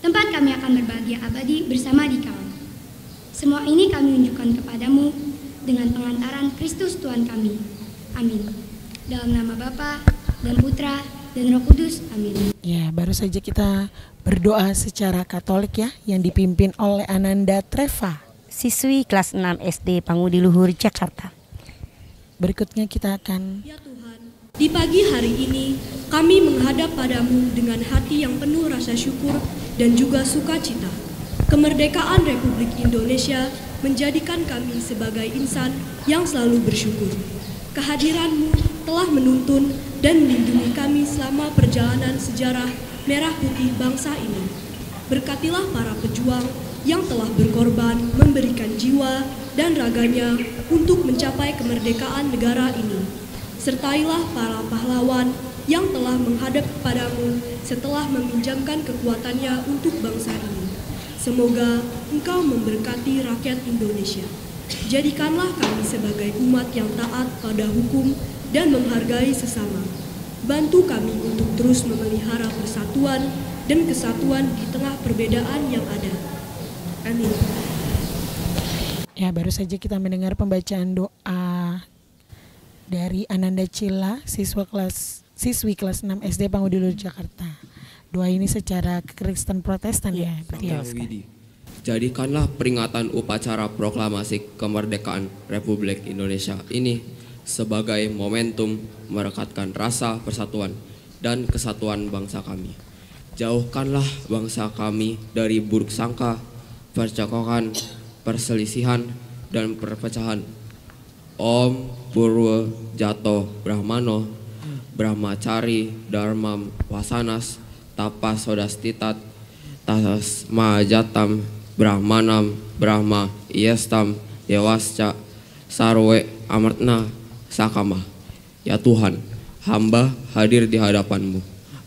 tempat kami akan berbahagia abadi bersama di Kau. Semua ini kami unjukkan kepadamu dengan pengantaran Kristus Tuhan kami. Amin. Dalam nama Bapa dan Putra dan Roh Kudus. Amin. Ya, baru saja kita berdoa secara Katolik ya, yang dipimpin oleh Ananda Treva, siswi kelas 6 SD Pangudi Luhur, Jakarta. Berikutnya kita akan Ya Tuhan, di pagi hari ini kami menghadap padamu dengan hati yang penuh rasa syukur dan juga sukacita. Kemerdekaan Republik Indonesia menjadikan kami sebagai insan yang selalu bersyukur. Kehadiran-Mu telah menuntun dan melindungi kami selama perjalanan sejarah merah putih bangsa ini. Berkatilah para pejuang yang telah berkorban, memberikan jiwa dan raganya untuk mencapai kemerdekaan negara ini. Sertailah para pahlawan yang telah menghadap kepadamu setelah meminjamkan kekuatannya untuk bangsa ini. Semoga Engkau memberkati rakyat Indonesia. Jadikanlah kami sebagai umat yang taat pada hukum dan menghargai sesama. Bantu kami untuk terus memelihara persatuan dan kesatuan di tengah perbedaan yang ada. Amin. ya baru saja kita mendengar pembacaan doa dari Ananda Cila, siswi kelas 6 SD Pangudi Luhur, Jakarta. Doa ini secara Kristen Protestan ya, berarti ya. Jadikanlah peringatan upacara proklamasi kemerdekaan Republik Indonesia ini sebagai momentum merekatkan rasa persatuan dan kesatuan bangsa kami. Jauhkanlah bangsa kami dari buruk sangka, percekcokan, perselisihan, dan perpecahan. Om Purwo Jato Brahmano, Brahmacari Dharmam Wasanas, Tapas Sodastitat, Tasma Jatam, Brahmanam, Brahma Iestam, Dewasca, Sarwe Amartna, Sakama. Ya Tuhan, hamba hadir di hadapan-Mu.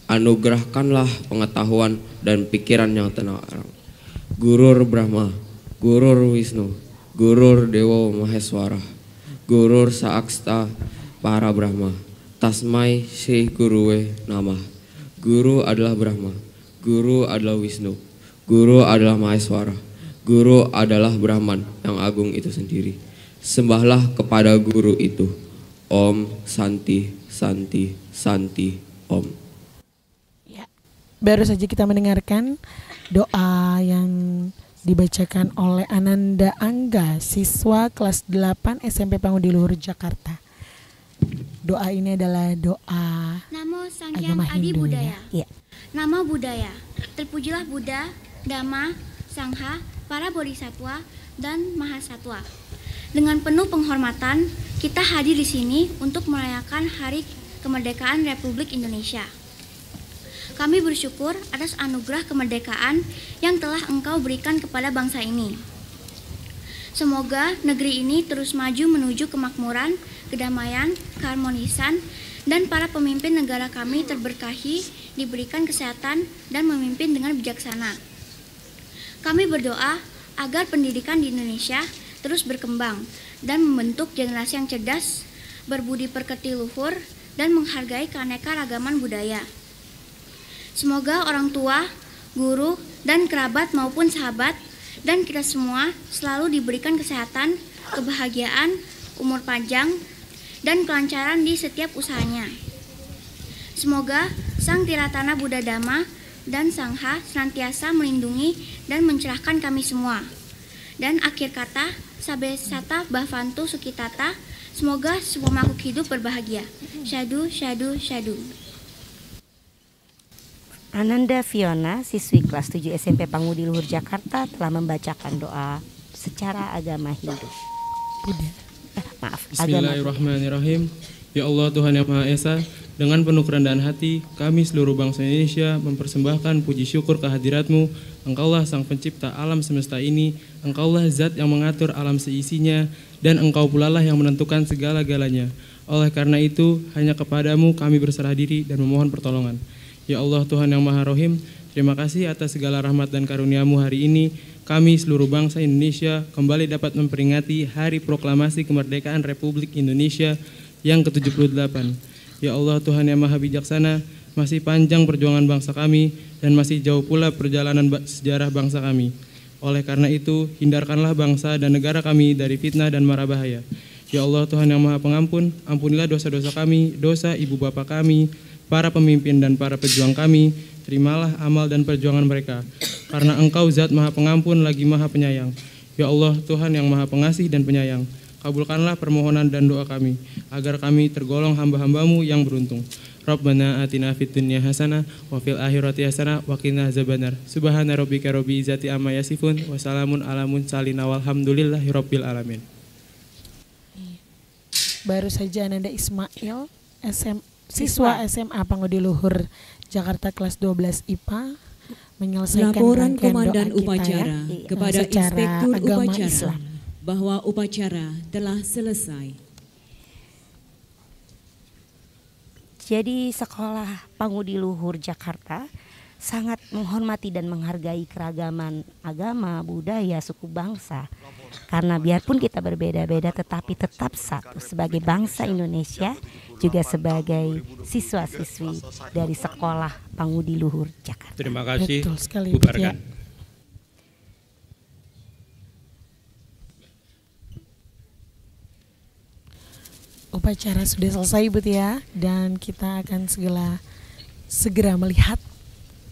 Anugerahkanlah pengetahuan dan pikiran yang tenang. Gurur Brahma, Gurur Wisnu, Gurur Dewa Maheswara, Gurur Saaksta Para Brahma, Tasmai Sri Guruwe Namah. Guru adalah Brahma, Guru adalah Wisnu, Guru adalah Maheswara, Guru adalah Brahman yang agung itu sendiri. Sembahlah kepada Guru itu. Om Santi Santi Santi Om. Ya, baru saja kita mendengarkan doa yang dibacakan oleh Ananda Angga, siswa kelas 8 SMP Pangudi Luhur, Jakarta. Doa ini adalah doa Namo Sanghyang agama Adi Hindu Budaya. ya. Namo Buddhaya. Terpujilah Buddha, Dhamma, Sangha, para bodhisatwa dan mahasatwa. Dengan penuh penghormatan, kita hadir di sini untuk merayakan Hari Kemerdekaan Republik Indonesia. Kami bersyukur atas anugerah kemerdekaan yang telah Engkau berikan kepada bangsa ini. Semoga negeri ini terus maju menuju kemakmuran, kedamaian, keharmonisan, dan para pemimpin negara kami terberkahi, diberikan kesehatan, dan memimpin dengan bijaksana. Kami berdoa agar pendidikan di Indonesia terus berkembang dan membentuk generasi yang cerdas, berbudi pekerti luhur, dan menghargai keanekaragaman budaya. Semoga orang tua, guru, dan kerabat maupun sahabat dan kita semua selalu diberikan kesehatan, kebahagiaan, umur panjang, dan kelancaran di setiap usahanya. Semoga Sang Tiratana Buddha Dhamma dan Sangha senantiasa melindungi dan mencerahkan kami semua. Dan akhir kata, Sabe Sata Bhavantu Sukitata, semoga semua makhluk hidup berbahagia. Syadu, syadu, syadu. Ananda Fiona, siswi kelas 7 SMP Pangudi Luhur, Jakarta, telah membacakan doa secara agama Hindu. Bismillahirrahmanirrahim. Ya Allah Tuhan yang Maha Esa, dengan penuh kerendahan hati, kami seluruh bangsa Indonesia mempersembahkan puji syukur kehadirat-Mu. Engkaulah Sang Pencipta alam semesta ini, Engkaulah Zat yang mengatur alam seisinya, dan Engkau pula lah yang menentukan segala-galanya. Oleh karena itu, hanya kepadamu kami berserah diri dan memohon pertolongan. Ya Allah Tuhan yang Maha Rohim, terima kasih atas segala rahmat dan karunia-Mu hari ini. Kami seluruh bangsa Indonesia kembali dapat memperingati Hari Proklamasi Kemerdekaan Republik Indonesia yang ke-78. Ya Allah Tuhan yang Maha Bijaksana, masih panjang perjuangan bangsa kami dan masih jauh pula perjalanan sejarah bangsa kami. Oleh karena itu, hindarkanlah bangsa dan negara kami dari fitnah dan mara bahaya. Ya Allah Tuhan yang Maha Pengampun, ampunilah dosa-dosa kami, dosa ibu bapa kami, para pemimpin dan para pejuang kami. Terimalah amal dan perjuangan mereka, karena Engkau Zat Maha Pengampun lagi Maha Penyayang. Ya Allah Tuhan yang Maha Pengasih dan Penyayang, kabulkanlah permohonan dan doa kami, agar kami tergolong hamba-hamba-Mu yang beruntung. Rabbana atina fid dunya hasanah wa fil akhirati hasanah wa qina azabannar. Subhana rabbika rabbil izzati amma yasifun wa salamun ala mursalin walhamdulillahi rabbil alamin. Baru saja Ananda Ismail, siswa SMA Pangudi Luhur Jakarta kelas 12 IPA menyelesaikan laporan rangkaian komandan doa kita upacara kepada secara inspektur agama upacara Islam. bahwa upacara telah selesai. Jadi sekolah Pangudi Luhur Jakarta sangat menghormati dan menghargai keragaman agama, budaya, suku bangsa. Karena biarpun kita berbeda-beda tetapi tetap satu sebagai bangsa Indonesia, juga sebagai siswa-siswi dari sekolah Pangudi Luhur Jakarta. Terima kasih. Betul sekali, Bubarkan. Upacara sudah selesai Bu Tia, dan kita akan segera melihat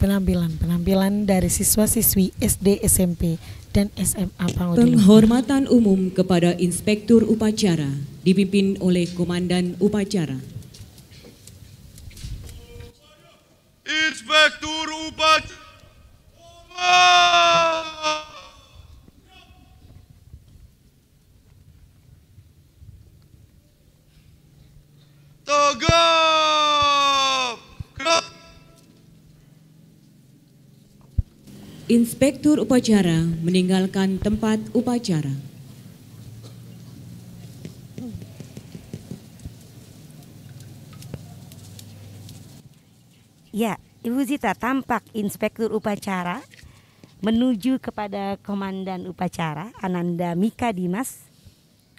penampilan dari siswa-siswi SD, SMP, dan SMA Pangudi Luhur. Penghormatan umum kepada inspektur upacara dipimpin oleh komandan upacara. Inspektur upacara. Tegap. Gerak. Inspektur upacara meninggalkan tempat upacara. Ya, Ibu Zita, tampak inspektur upacara menuju kepada komandan upacara Ananda Mika Dimas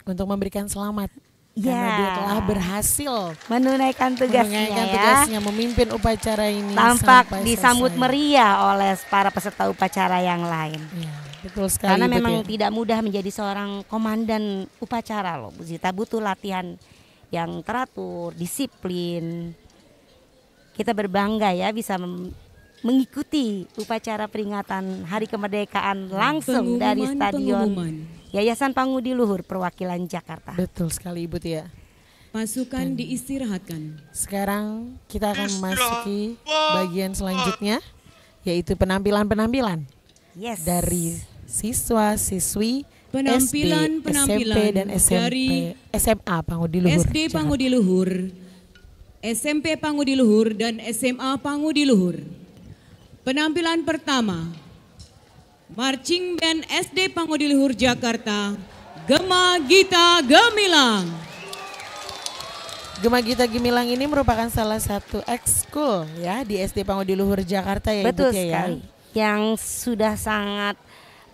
Untuk memberikan selamat. Ya, Karena dia telah berhasil menunaikan tugasnya, tugasnya memimpin upacara ini. Tampak sampai disambut selesai. meriah oleh para peserta upacara yang lain. Ya, betul sekali. Karena Bu memang Tia. tidak mudah menjadi seorang komandan upacara loh, Bu Zita, butuh latihan yang teratur, disiplin. Kita berbangga ya bisa mengikuti upacara peringatan Hari Kemerdekaan langsung dari Stadion Yayasan Pangudi Luhur Perwakilan Jakarta. Betul sekali Ibu Tia. Pasukan diistirahatkan. Sekarang kita akan memasuki bagian selanjutnya, yaitu penampilan-penampilan dari siswa-siswi Penampilan SMP dan dari SMA Pangudi Luhur. SD Pangudi Luhur, SMP Pangudi Luhur, dan SMA Pangudi Luhur. Penampilan pertama, Marching Band SD Pangudi Luhur Jakarta, Gema Gita Gemilang. Gema Gita Gemilang ini merupakan salah satu ekskul ya di SD Pangudi Luhur Jakarta ya. Betul Ibu Tia, sekali. Yang sudah sangat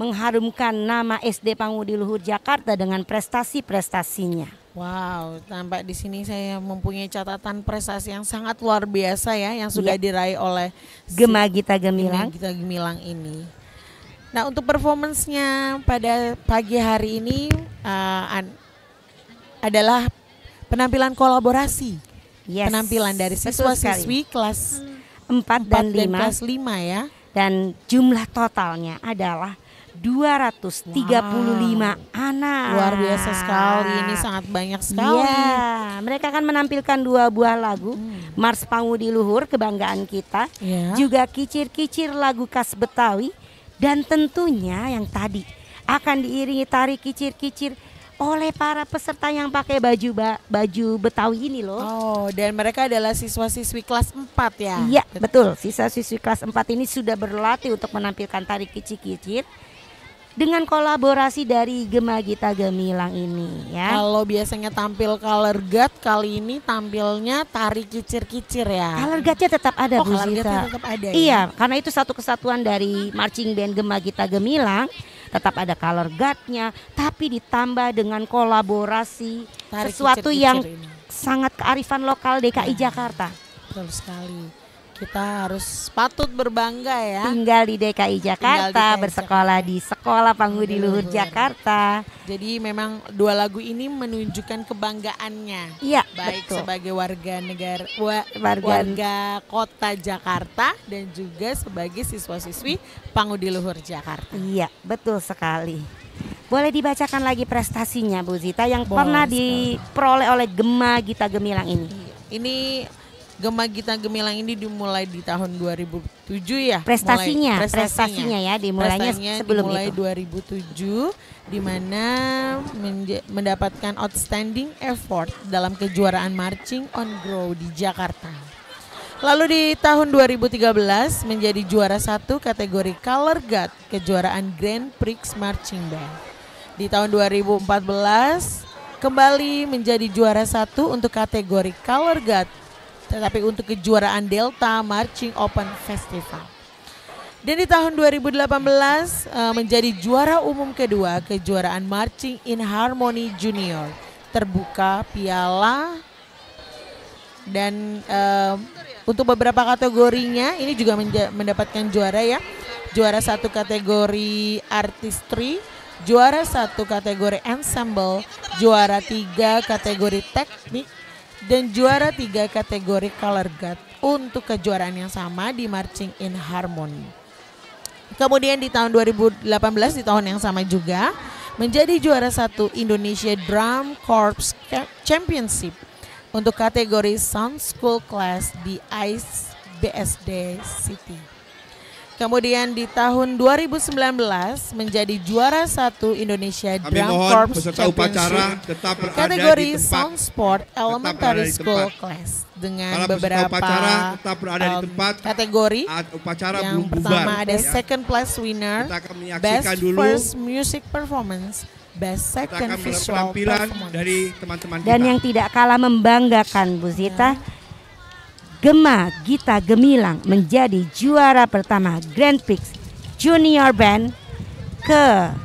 mengharumkan nama SD Pangudi Luhur Jakarta dengan prestasi-prestasinya. Wow, tampak di sini saya mempunyai catatan prestasi yang sangat luar biasa ya yang sudah diraih oleh Gema Gita Gemilang. Gema Gita Gemilang ini. Nah, untuk performance-nya pada pagi hari ini adalah penampilan kolaborasi. Penampilan dari siswa-siswi kelas 4 dan 5 kelas 5 ya. Dan jumlah totalnya adalah 235 anak. Luar biasa sekali, ini sangat banyak sekali. Ya, mereka akan menampilkan 2 buah lagu, Mars Pangudi Luhur Kebanggaan Kita, juga kicir-kicir lagu khas Betawi, dan tentunya yang tadi akan diiringi tari kicir-kicir oleh para peserta yang pakai baju Betawi ini loh. Oh, dan mereka adalah siswa-siswi kelas 4 ya? Iya, betul. Siswa-siswi kelas 4 ini sudah berlatih untuk menampilkan tari kicir-kicir. dengan kolaborasi dari Gema Gita Gemilang ini ya. Kalau biasanya tampil color guard, kali ini tampilnya tari kicir-kicir ya. Color guard-nya tetap ada Bu color Zita. guard-nya tetap ada ya. Iya, karena itu satu kesatuan dari marching band Gema Gita Gemilang. Tetap ada color guard-nya, tapi ditambah dengan kolaborasi Tari sesuatu kicir-kicir yang ini. sangat kearifan lokal DKI Jakarta. Betul sekali. Kita harus patut berbangga ya. Tinggal di DKI Jakarta, DKI bersekolah di Sekolah Pangudi Luhur Jakarta. Jadi memang dua lagu ini menunjukkan kebanggaannya. Iya, Baik betul. sebagai warga negara warga kota Jakarta dan juga sebagai siswa-siswi Pangudi Luhur Jakarta. Iya, betul sekali. Boleh dibacakan lagi prestasinya Bu Zita yang Boleh pernah sekali. diperoleh oleh Gema Gita Gemilang ini. Ini Gema Gita Gemilang ini dimulai di tahun 2007 ya. Prestasinya ya, dimulainya Prestasinya sebelum dimulai itu. 2007 di mana mendapatkan outstanding effort dalam kejuaraan marching on grow di Jakarta. Lalu di tahun 2013 menjadi juara 1 kategori Color Guard kejuaraan Grand Prix Marching Band. Di tahun 2014 kembali menjadi juara 1 untuk kategori Color Guard tetapi untuk kejuaraan Delta Marching Open Festival. Dan di tahun 2018 menjadi juara umum kedua kejuaraan Marching in Harmony Junior. Terbuka piala dan untuk beberapa kategorinya ini juga mendapatkan juara ya. Juara 1 kategori artistry, juara 1 kategori ensemble, juara 3 kategori teknik, dan juara 3 kategori color guard untuk kejuaraan yang sama di Marching in Harmony. Kemudian di tahun 2018 di tahun yang sama juga menjadi juara 1 Indonesia Drum Corps Championship untuk kategori Sound School Class di ICE BSD City. Kemudian di tahun 2019 menjadi juara 1 Indonesia Kami Drum mohon Corps peserta upacara Championship tetap berada kategori di tempat. Sound Sport Elementary berada di School tempat. Class dengan Para peserta beberapa upacara tetap berada di tempat. kategori. Upacara Yang belum bubar. pertama ada ya. second place winner, Kita akan menyaksikan best dulu. first music performance, best Kita second akan melihat visual penampilan performance. dari teman-teman Dan kita. yang tidak kalah membanggakan Bu Zita, Gema Gita Gemilang menjadi juara pertama Grand Prix Junior Band ke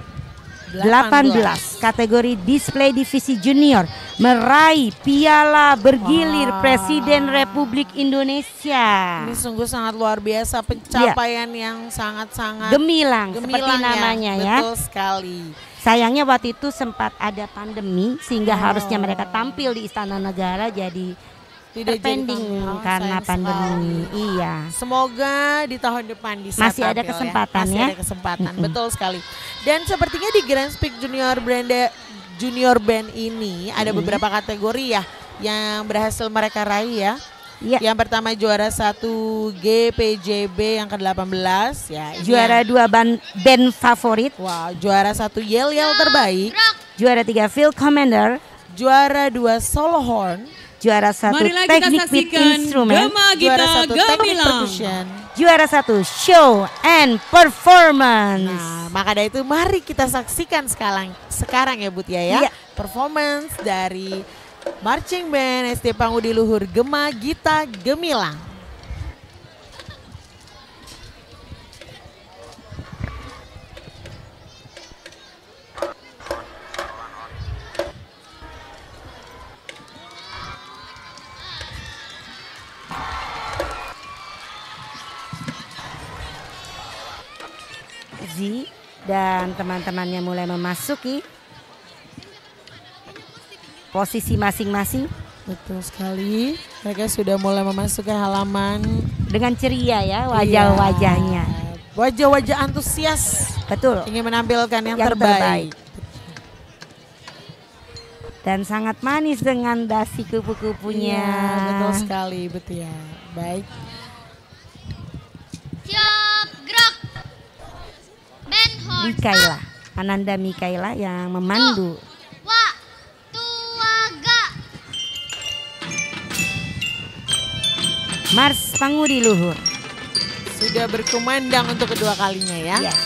18 kategori Display Divisi Junior, meraih piala bergilir Presiden Republik Indonesia. Ini sungguh sangat luar biasa, pencapaian yang sangat-sangat Gemilang, seperti gemilang namanya ya. Betul sekali. Sayangnya waktu itu sempat ada pandemi sehingga harusnya mereka tampil di Istana Negara jadi Tidak jadi terpending tampil. karena Sayang pandemi. Iya. Semoga di tahun depan bisa Masih ada tampil kesempatan Masih ya. ada kesempatan, betul sekali. Dan sepertinya di Grand Prix Junior Band ini ada beberapa kategori ya yang berhasil mereka raih ya. Iya. Yang pertama juara 1 GPJB yang ke-18 ya. Ini Juara 2 band favorit, Wow, juara 1 Yel-Yel terbaik, juara 3 Field Commander, juara 2 Solo Horn, juara 1 Marilah kita Teknik with saksikan Instrument, Gema juara Gita 1 Teknik Gemilang. Percussion. juara 1 Show and Performance. Nah, maka dari itu mari kita saksikan sekarang ya Bu Tia ya. Iya. Performance dari Marching Band SD Pangudi Luhur Gema Gita Gemilang. Z dan teman-temannya mulai memasuki posisi masing-masing Betul sekali. Mereka sudah mulai memasuki halaman. dengan ceria ya wajah-wajahnya. Iya. Wajah-wajah antusias Betul. ingin menampilkan yang Yang terbaik. Dan sangat manis dengan dasi kupu-kupunya. Iya, betul sekali, betul ya. Baik. Siap, gerak. Band horn. Mikaela, Ananda Mikaela yang memandu. Tuaga. Mars Pangudi Luhur. Sudah berkumandang untuk kedua kalinya ya. Yes.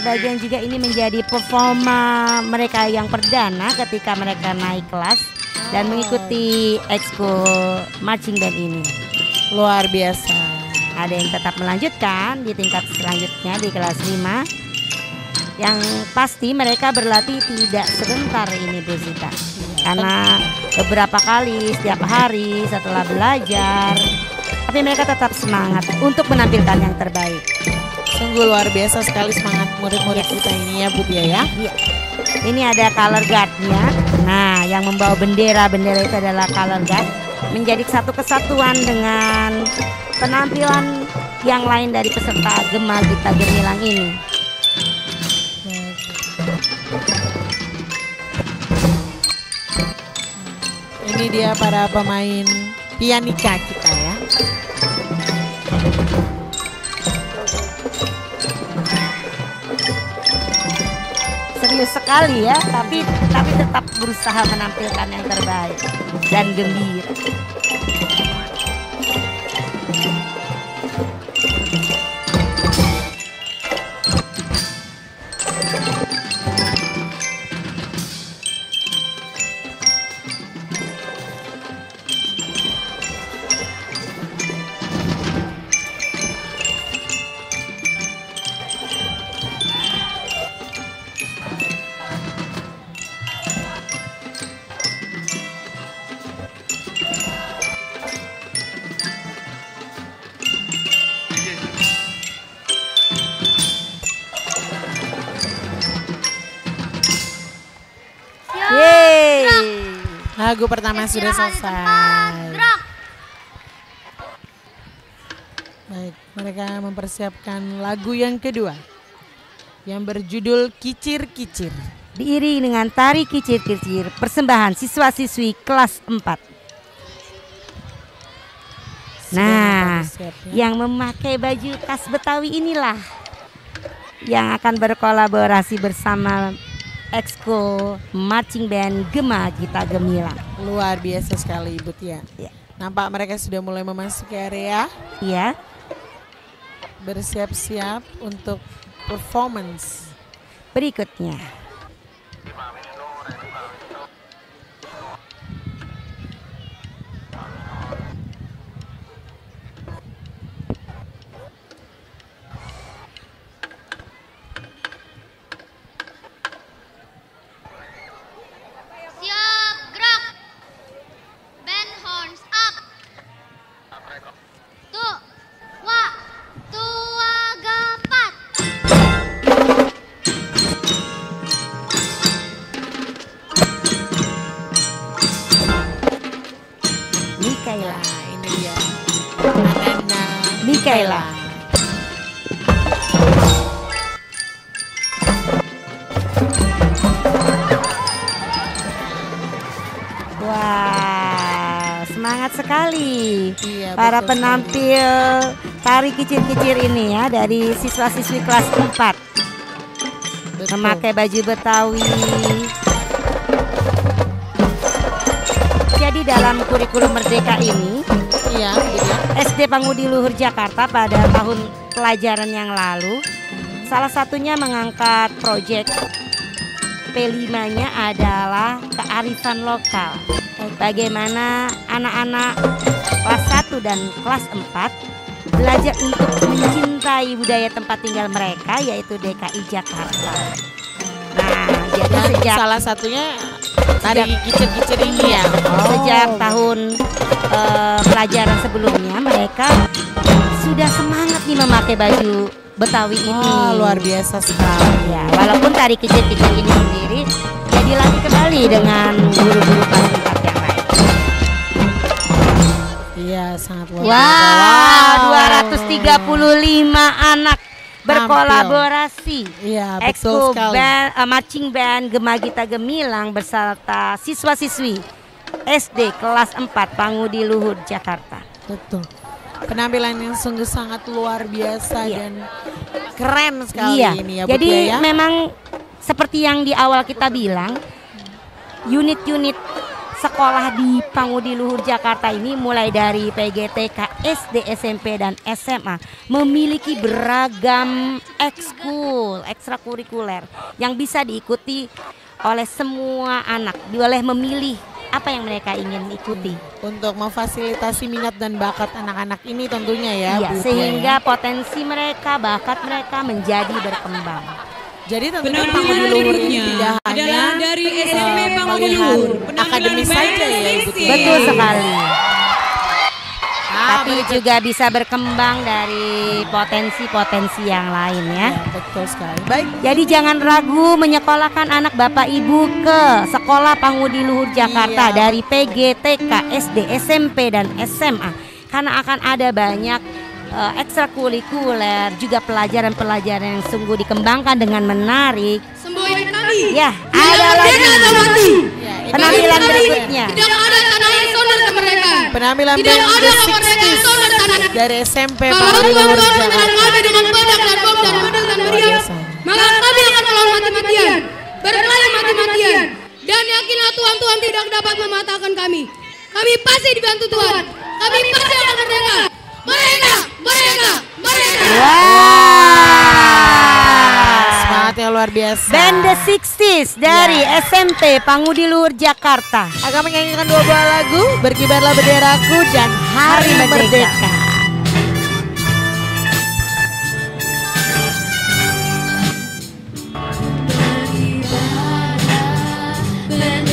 sebagian juga ini menjadi performa mereka yang perdana ketika mereka naik kelas dan mengikuti ekskul marching band ini. Luar biasa. Ada yang tetap melanjutkan di tingkat selanjutnya di kelas 5. Yang pasti mereka berlatih tidak sebentar ini Bu Sita. Karena beberapa kali setiap hari setelah belajar, tapi mereka tetap semangat untuk menampilkan yang terbaik. Sungguh luar biasa sekali semangat murid-murid kita ini ya Bu Tia ya. Iya. Ini ada color guard-nya. Nah, yang membawa bendera itu adalah color guard. Menjadi satu kesatuan dengan penampilan yang lain dari peserta Gema Gita Gemilang ini. Ini dia para pemain pianika kita ya. Serius sekali ya, tapi tetap berusaha menampilkan yang terbaik dan gembira. Lagu pertama sudah selesai. Baik, mereka mempersiapkan lagu yang kedua yang berjudul Kicir-Kicir. Diiringi dengan tari kicir-kicir persembahan siswa-siswi kelas 4. Nah, yang memakai baju khas Betawi inilah yang akan berkolaborasi bersama ekskul marching band Gema Gita Gemilang. Luar biasa sekali Ibu Tia. Ya. Nampak mereka sudah mulai memasuki area. Iya. Bersiap-siap untuk performance berikutnya. Mikaela. Wah, semangat sekali para penampil tari kicir-kicir ini ya dari siswa-siswi kelas 4. Memakai baju Betawi. Jadi dalam kurikulum Merdeka ini, SD Pangudi Luhur Jakarta pada tahun pelajaran yang lalu salah satunya mengangkat proyek P5-nya adalah kearifan lokal. Bagaimana anak-anak kelas 1 dan kelas 4 belajar untuk mencintai budaya tempat tinggal mereka yaitu DKI Jakarta. Nah, jadi sejak salah satunya tari kicir-kicir ini ya. Sejak tahun pelajaran sebelumnya mereka sudah semangat nih memakai baju Betawi ini. Luar biasa sekali ya. Walaupun tari kicir-kicir ini sendiri ya dilatih kembali dengan guru-guru kelas 4 yang lain. Iya, sangat luar biasa. 235 anak berkolaborasi. Iya, betul sekali. Marching band Gema Gita Gemilang beserta siswa-siswi SD kelas 4 Pangudi Luhur Jakarta. Betul. Penampilan yang sungguh sangat luar biasa dan keren sekali ini ya Bu. Jadi ya? memang seperti yang di awal kita bilang, unit-unit sekolah di Pangudi Luhur Jakarta ini mulai dari PGTK, SD, SMP, dan SMA memiliki beragam ekskul, ekstrakurikuler yang bisa diikuti oleh semua anak, boleh memilih apa yang mereka ingin ikuti. Untuk memfasilitasi minat dan bakat anak-anak ini tentunya ya. Iya, sehingga potensi mereka, bakat mereka menjadi berkembang. Jadi tentunya Pangudi Luhur ini tidak hanya dari SMP Pangudi melihat Luhur, akademis saja ya Ibu. Betul sekali. Tapi juga bisa berkembang dari potensi-potensi yang lain ya. Betul sekali. Baik. Jadi jangan ragu menyekolahkan anak Bapak Ibu ke Sekolah Pangudi Luhur Jakarta dari PGTK, SD, SMP, dan SMA. Karena akan ada banyak ekstrakurikuler, juga pelajaran-pelajaran yang sungguh dikembangkan dengan menarik. Semboyan kami. Ya, ada lagi penampilan berikutnya. Tidak ada tanah yang sondar kemerdekaan. Penampilan Tidak ada kemerdekaan yang sondar tanah. dari SMP Kalau Pangudi Luhur Tuhan Jakarta. kami dengan pedang dan bom dan pedang dan meriam, maka kami akan melawan mati-matian, berkelahi mati-matian, dan yakinlah Tuhan tidak dapat mematahkan kami. Kami pasti dibantu Tuhan. Kami pasti akan merdeka. Merdeka, merdeka, merdeka. Semangatnya luar biasa. Band The 60s dari SMP Pangudi Luhur Jakarta akan menyanyikan dua buah lagu, Berkibarlah Benderaku dan Hari Merdeka.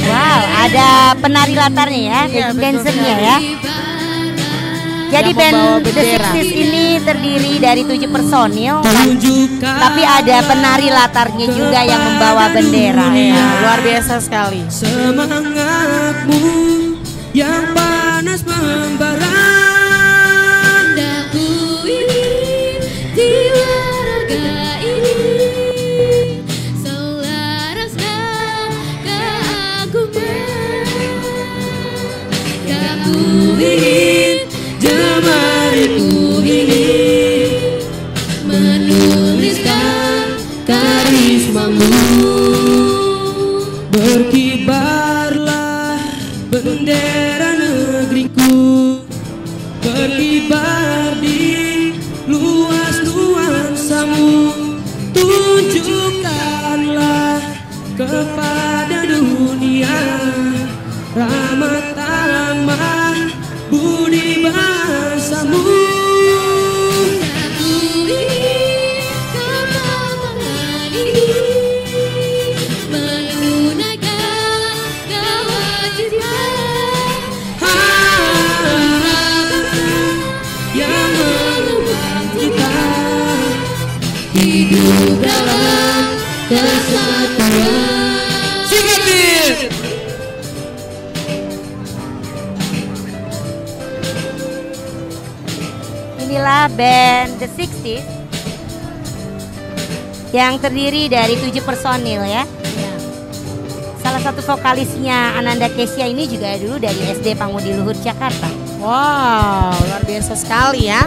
Wow, ada penari latarnya ya, dancernya ya. Jadi band The 60s ini terdiri dari 7 personil, tapi ada penari latarnya juga yang membawa bendera. Luar biasa sekali. Semangatmu yang panas membara, Daku ini, jiwa raga ini, selaraskan keagungan. Daku ingin jemariku ini menuliskan karismamu. Berkibarlah bendera negeriku, berkibar di luas nuansamu. Tunjukkanlah kepada dunia ramah tamah budi bahasamu. Aku ingin kemenangan ini menunaikan kewajiban Yang mengubah kita hidup dalam kesatuan. Singkat. Inilah band The 60s yang terdiri dari 7 personil ya. Salah satu vokalisnya Ananda Kesia ini juga dulu dari SD Pangudi Luhur Jakarta. Wow, luar biasa sekali ya.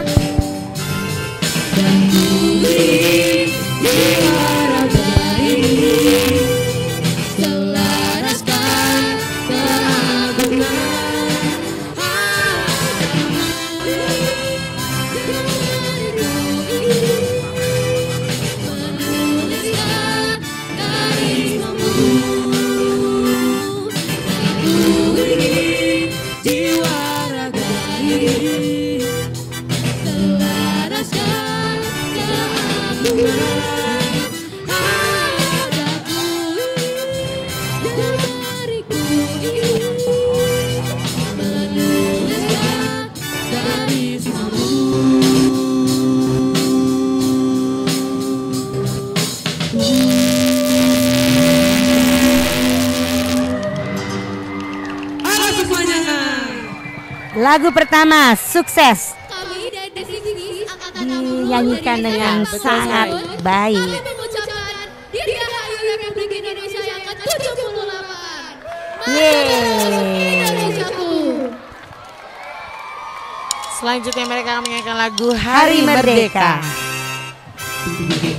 Selaraskan keagungan. menuliskan karismamu. Jiwa raga ini Selaraskan keagungan. Jemariku ini menuliskan karismamu. halo semuanya. Lagu pertama Sukses Kami dari The 60s Angkatan dinyanyikan dengan sangat baik. Kami mengucapkan Dirgahayu Republik Indonesia yang ke-78. Yeay. Indonesiaku. Selanjutnya mereka akan menyanyikan lagu Hari Merdeka.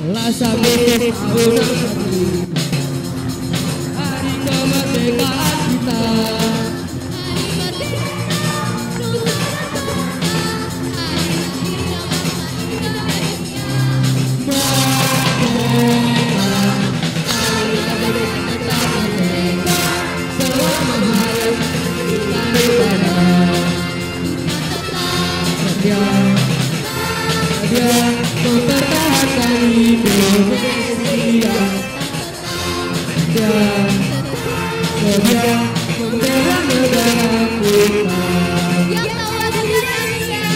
Rasa merdeka hari kemerdekaan kita setia membela negara kita. Yang tahu lagu ini ya.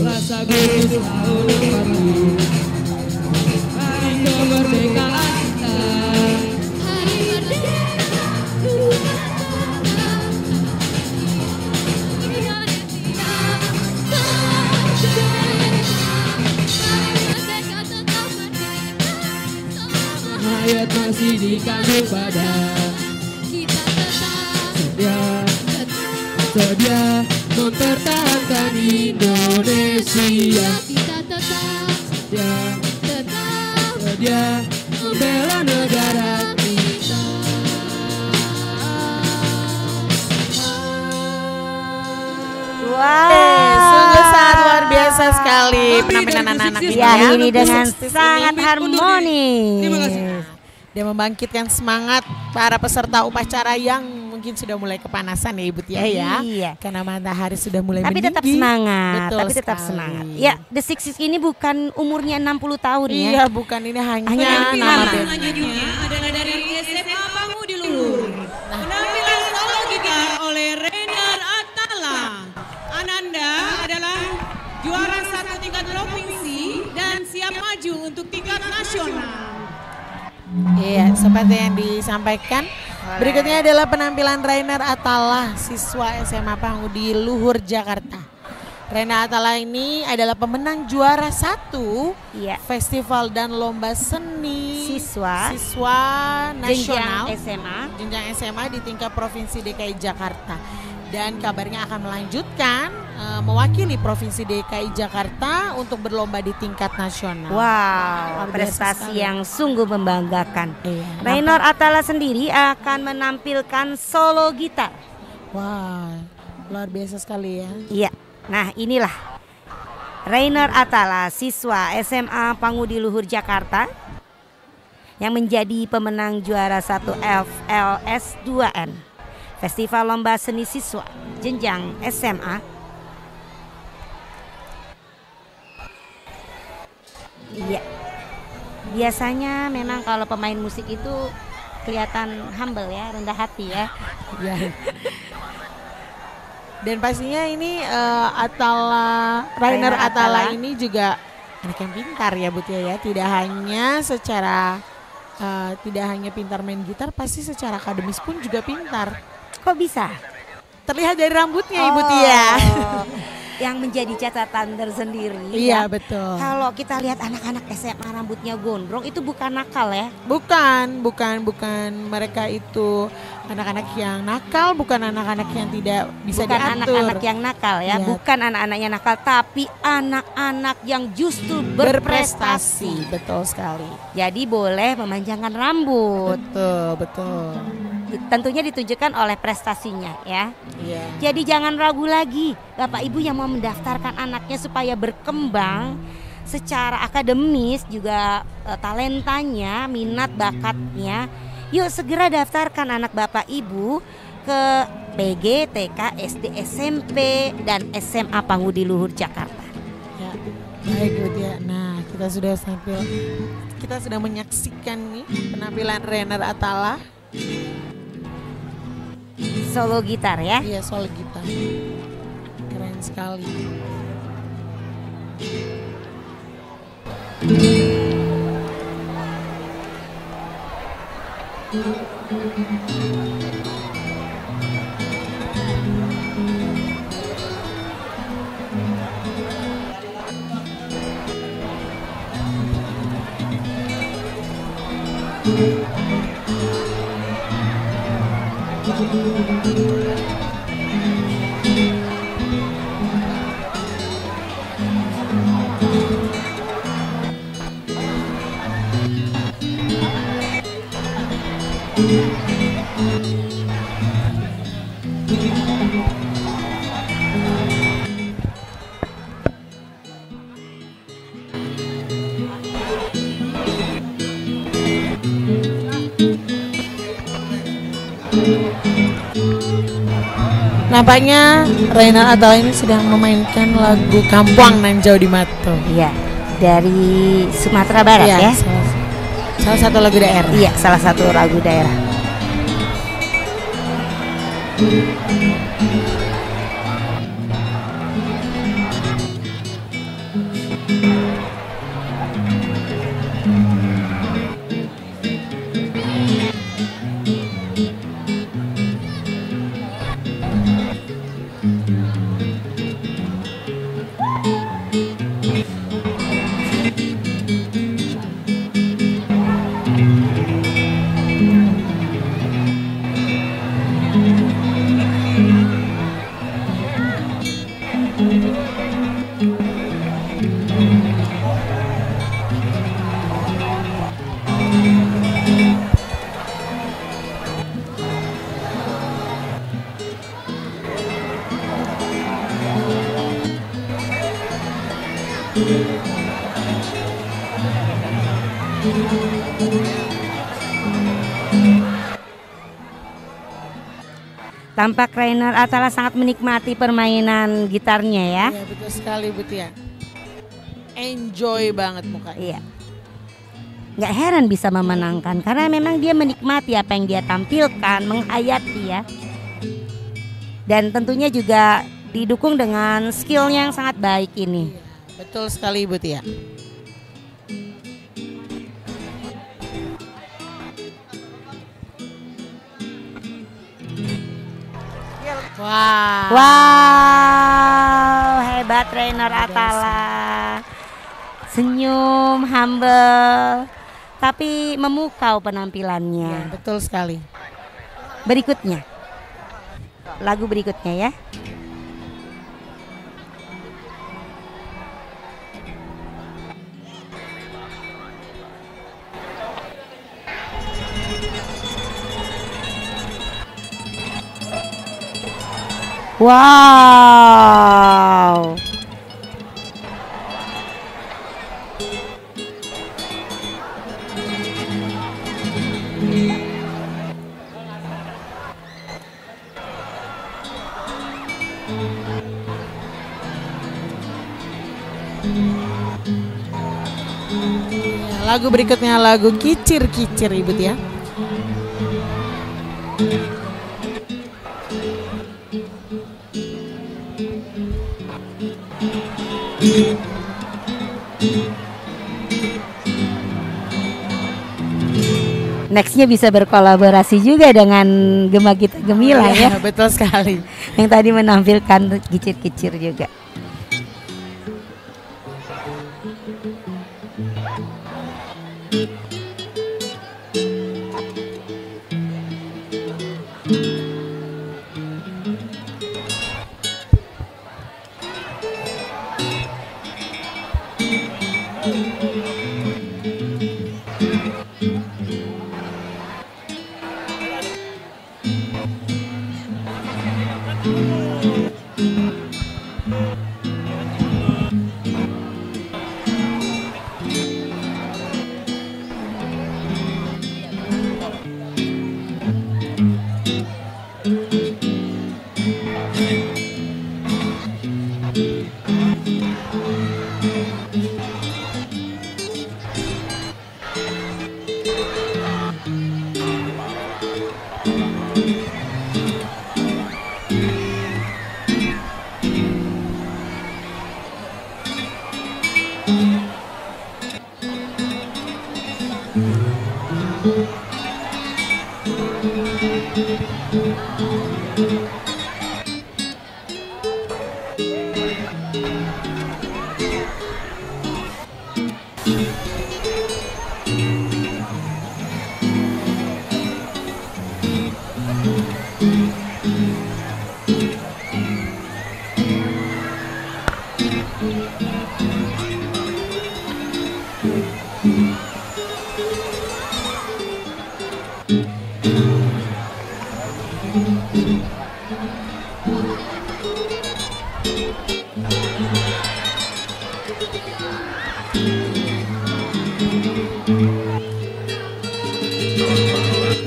Rasa Gustus tahun 45, hari kemerdekaan kita. Hari merdeka Indonesia. Hayat masih di kandung pada Kita tetap sedia mempertahankan Indonesia. Kita tetap Sedia membela negara kita. Sungguh sangat luar biasa sekali penampilan anak-anak ini Ya, ya. ini dengan Lupus sangat ini harmonis. dan membangkitkan semangat para peserta upacara yang mungkin sudah mulai kepanasan ya Ibu Tia ya. Iya. Karena matahari sudah mulai Tapi meninggi. tetap semangat, Betul tapi tetap sekali. semangat. Ya, The Six Six ini bukan umurnya 60 tahun ya. Iya, bukan ini hanya nama Penampilan band. selanjutnya adalah dari SMA Pangudi Luhur. Penampilan solo gitar oleh Renar Atala. Ananda adalah juara 1 tingkat provinsi dan siap maju untuk tingkat nasional. Iya, seperti yang disampaikan. Berikutnya adalah penampilan Rainer Atala, siswa SMA Pangudi Luhur Jakarta. Rainer Atala ini adalah pemenang juara 1 Iya. festival dan lomba seni Siswa nasional jenjang SMA. di tingkat provinsi DKI Jakarta. Dan kabarnya akan melanjutkan mewakili provinsi DKI Jakarta untuk berlomba di tingkat nasional. Wow, Luar biasa prestasi sekali. yang sungguh membanggakan. Iya. Rainer Atala sendiri akan menampilkan solo gitar. Wah, luar biasa sekali ya. Iya. Nah, inilah Rainer Atala, siswa SMA Pangudi Luhur Jakarta yang menjadi pemenang juara 1 FLS 2N. Festival Lomba Seni Siswa Jenjang SMA. Iya. Biasanya memang kalau pemain musik itu kelihatan humble ya, rendah hati ya. Ya. Dan pastinya ini Rainer Atala ini juga anak yang pintar ya Bu Tia ya. Tidak hanya pintar main gitar, pasti secara akademis pun juga pintar. Kok bisa? Terlihat dari rambutnya Ibu Tia. Yang menjadi catatan tersendiri. Iya ya. betul. Kalau kita lihat anak-anak SMA rambutnya gondrong itu bukan nakal ya. Bukan. Mereka itu anak-anak yang nakal, bukan anak-anak yang tidak bisa Bukan diatur. anak-anak yang nakal ya, Iya. bukan anak-anaknya nakal, tapi anak-anak yang justru berprestasi. Betul sekali. Jadi boleh memanjangkan rambut. Betul. Tentunya ditunjukkan oleh prestasinya ya. Iya. Jadi jangan ragu lagi Bapak Ibu yang mau mendaftarkan anaknya supaya berkembang secara akademis juga talentanya, minat bakatnya. Yuk segera daftarkan anak Bapak Ibu ke PG, TK, SD, SMP dan SMA Pangudi Luhur Jakarta. Ya, baik Bu Tia. Nah, kita sudah menyaksikan nih penampilan Rainer Atala. Solo gitar ya. Iya, solo gitar. Keren sekali. Nampaknya Raina Atala ini sedang memainkan lagu Kampuang Nan Jauh di Mato. Iya, dari Sumatera Barat ya. Salah satu lagu daerah. Iya, salah satu lagu daerah. Tampak Rainer Atala sangat menikmati permainan gitarnya ya. Iya betul sekali Bu Tia. Enjoy banget mukanya. Iya. Nggak heran bisa memenangkan karena memang dia menikmati apa yang dia tampilkan, menghayati ya. Dan tentunya juga didukung dengan skillnya yang sangat baik ini. Iya, betul sekali Bu Tia. Wow, hebat Rainer Atala. Senyum, humble, tapi memukau penampilannya. Ya, betul sekali. Berikutnya, lagu berikutnya ya. Wow. Lagu berikutnya lagu Kicir-Kicir Ibu Tia. Nextnya bisa berkolaborasi juga dengan Gema Kita Gemilang ya. Betul sekali. Yang tadi menampilkan Kicir-Kicir juga.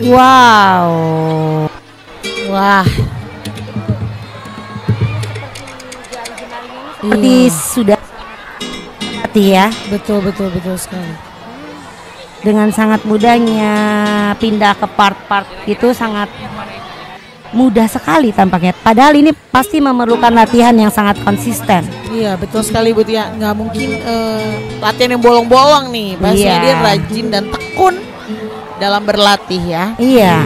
Wow. Wah. Seperti sudah hati ya. Betul sekali. Dengan sangat mudahnya pindah ke part-part itu sangat mudah sekali tampaknya. Padahal ini pasti memerlukan latihan yang sangat konsisten. Iya betul sekali Bu Tia. Nggak mungkin latihan yang bolong-bolong nih. Pastinya dia rajin dan tekun dalam berlatih ya. Iya.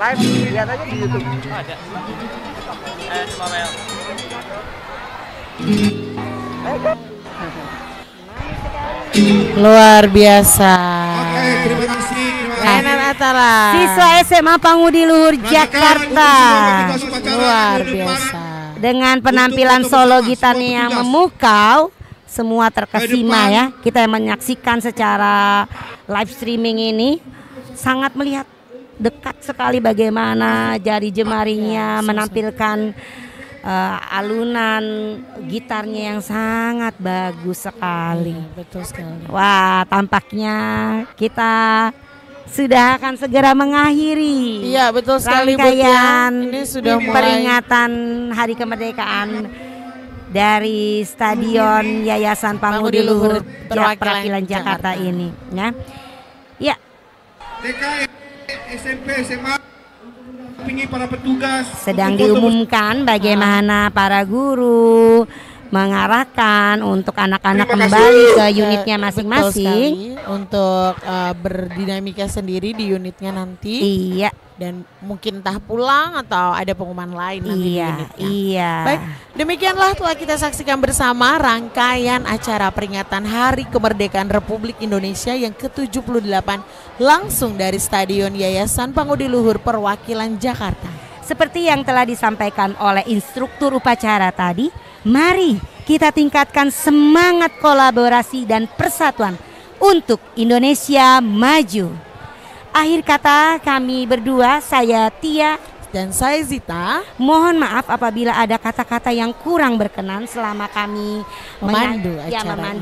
Live, lihat aja di YouTube. Ada. Luar biasa. Oke, terima kasih. Renar Atala. Siswa SMA Pangudi Luhur Jakarta. Luar biasa. Dengan penampilan solo gitarnya yang memukau, semua terkesima ya. Kita yang menyaksikan secara live streaming ini sangat melihat dekat sekali bagaimana jari jemarinya menampilkan alunan gitarnya yang sangat bagus sekali. Betul sekali. Wah, tampaknya kita sudah akan segera mengakhiri. Iya, betul sekali rangkaian ini sudah mulai peringatan Hari Kemerdekaan dari Stadion Yayasan Pangudi Luhur Perwakilan Jakarta ini, ya. Ya. TK, SMP, SMA, para petugas sedang diumumkan bagaimana para guru mengarahkan untuk anak-anak kembali ke unitnya masing-masing untuk berdinamika sendiri di unitnya nanti. Iya. Dan mungkin entah pulang atau ada pengumuman lain nanti di unitnya. Iya. Baik, demikianlah telah kita saksikan bersama rangkaian acara peringatan Hari Kemerdekaan Republik Indonesia yang ke-78 langsung dari Stadion Yayasan Pangudi Luhur Perwakilan Jakarta. Seperti yang telah disampaikan oleh instruktur upacara tadi, mari kita tingkatkan semangat kolaborasi dan persatuan untuk Indonesia maju. Akhir kata kami berdua, saya Tia dan saya Zita. Mohon maaf apabila ada kata-kata yang kurang berkenan selama kami memandu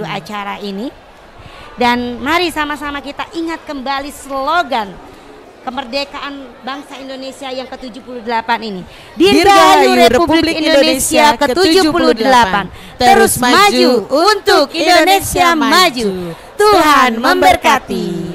acara ini. Dan mari sama-sama kita ingat kembali slogan kemerdekaan bangsa Indonesia yang ke-78 ini. Dirgahayu Republik Indonesia ke-78. Terus maju untuk Indonesia maju. Tuhan memberkati.